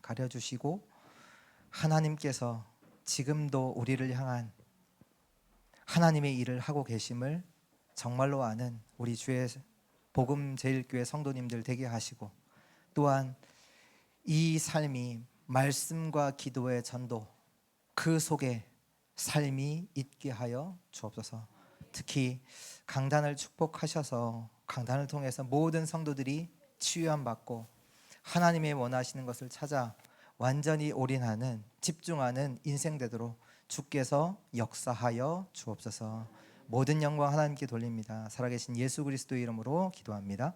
가려주시고, 하나님께서 지금도 우리를 향한 하나님의 일을 하고 계심을 정말로 아는 우리 주의 복음제일교회 성도님들 되게 하시고, 또한 이 삶이 말씀과 기도의 전도, 그 속에 삶이 있게 하여 주옵소서. 특히 강단을 축복하셔서 강단을 통해서 모든 성도들이 치유함 받고 하나님의 원하시는 것을 찾아 완전히 올인하는, 집중하는 인생 되도록 주께서 역사하여 주옵소서. 모든 영광 하나님께 돌립니다. 살아계신 예수 그리스도의 이름으로 기도합니다.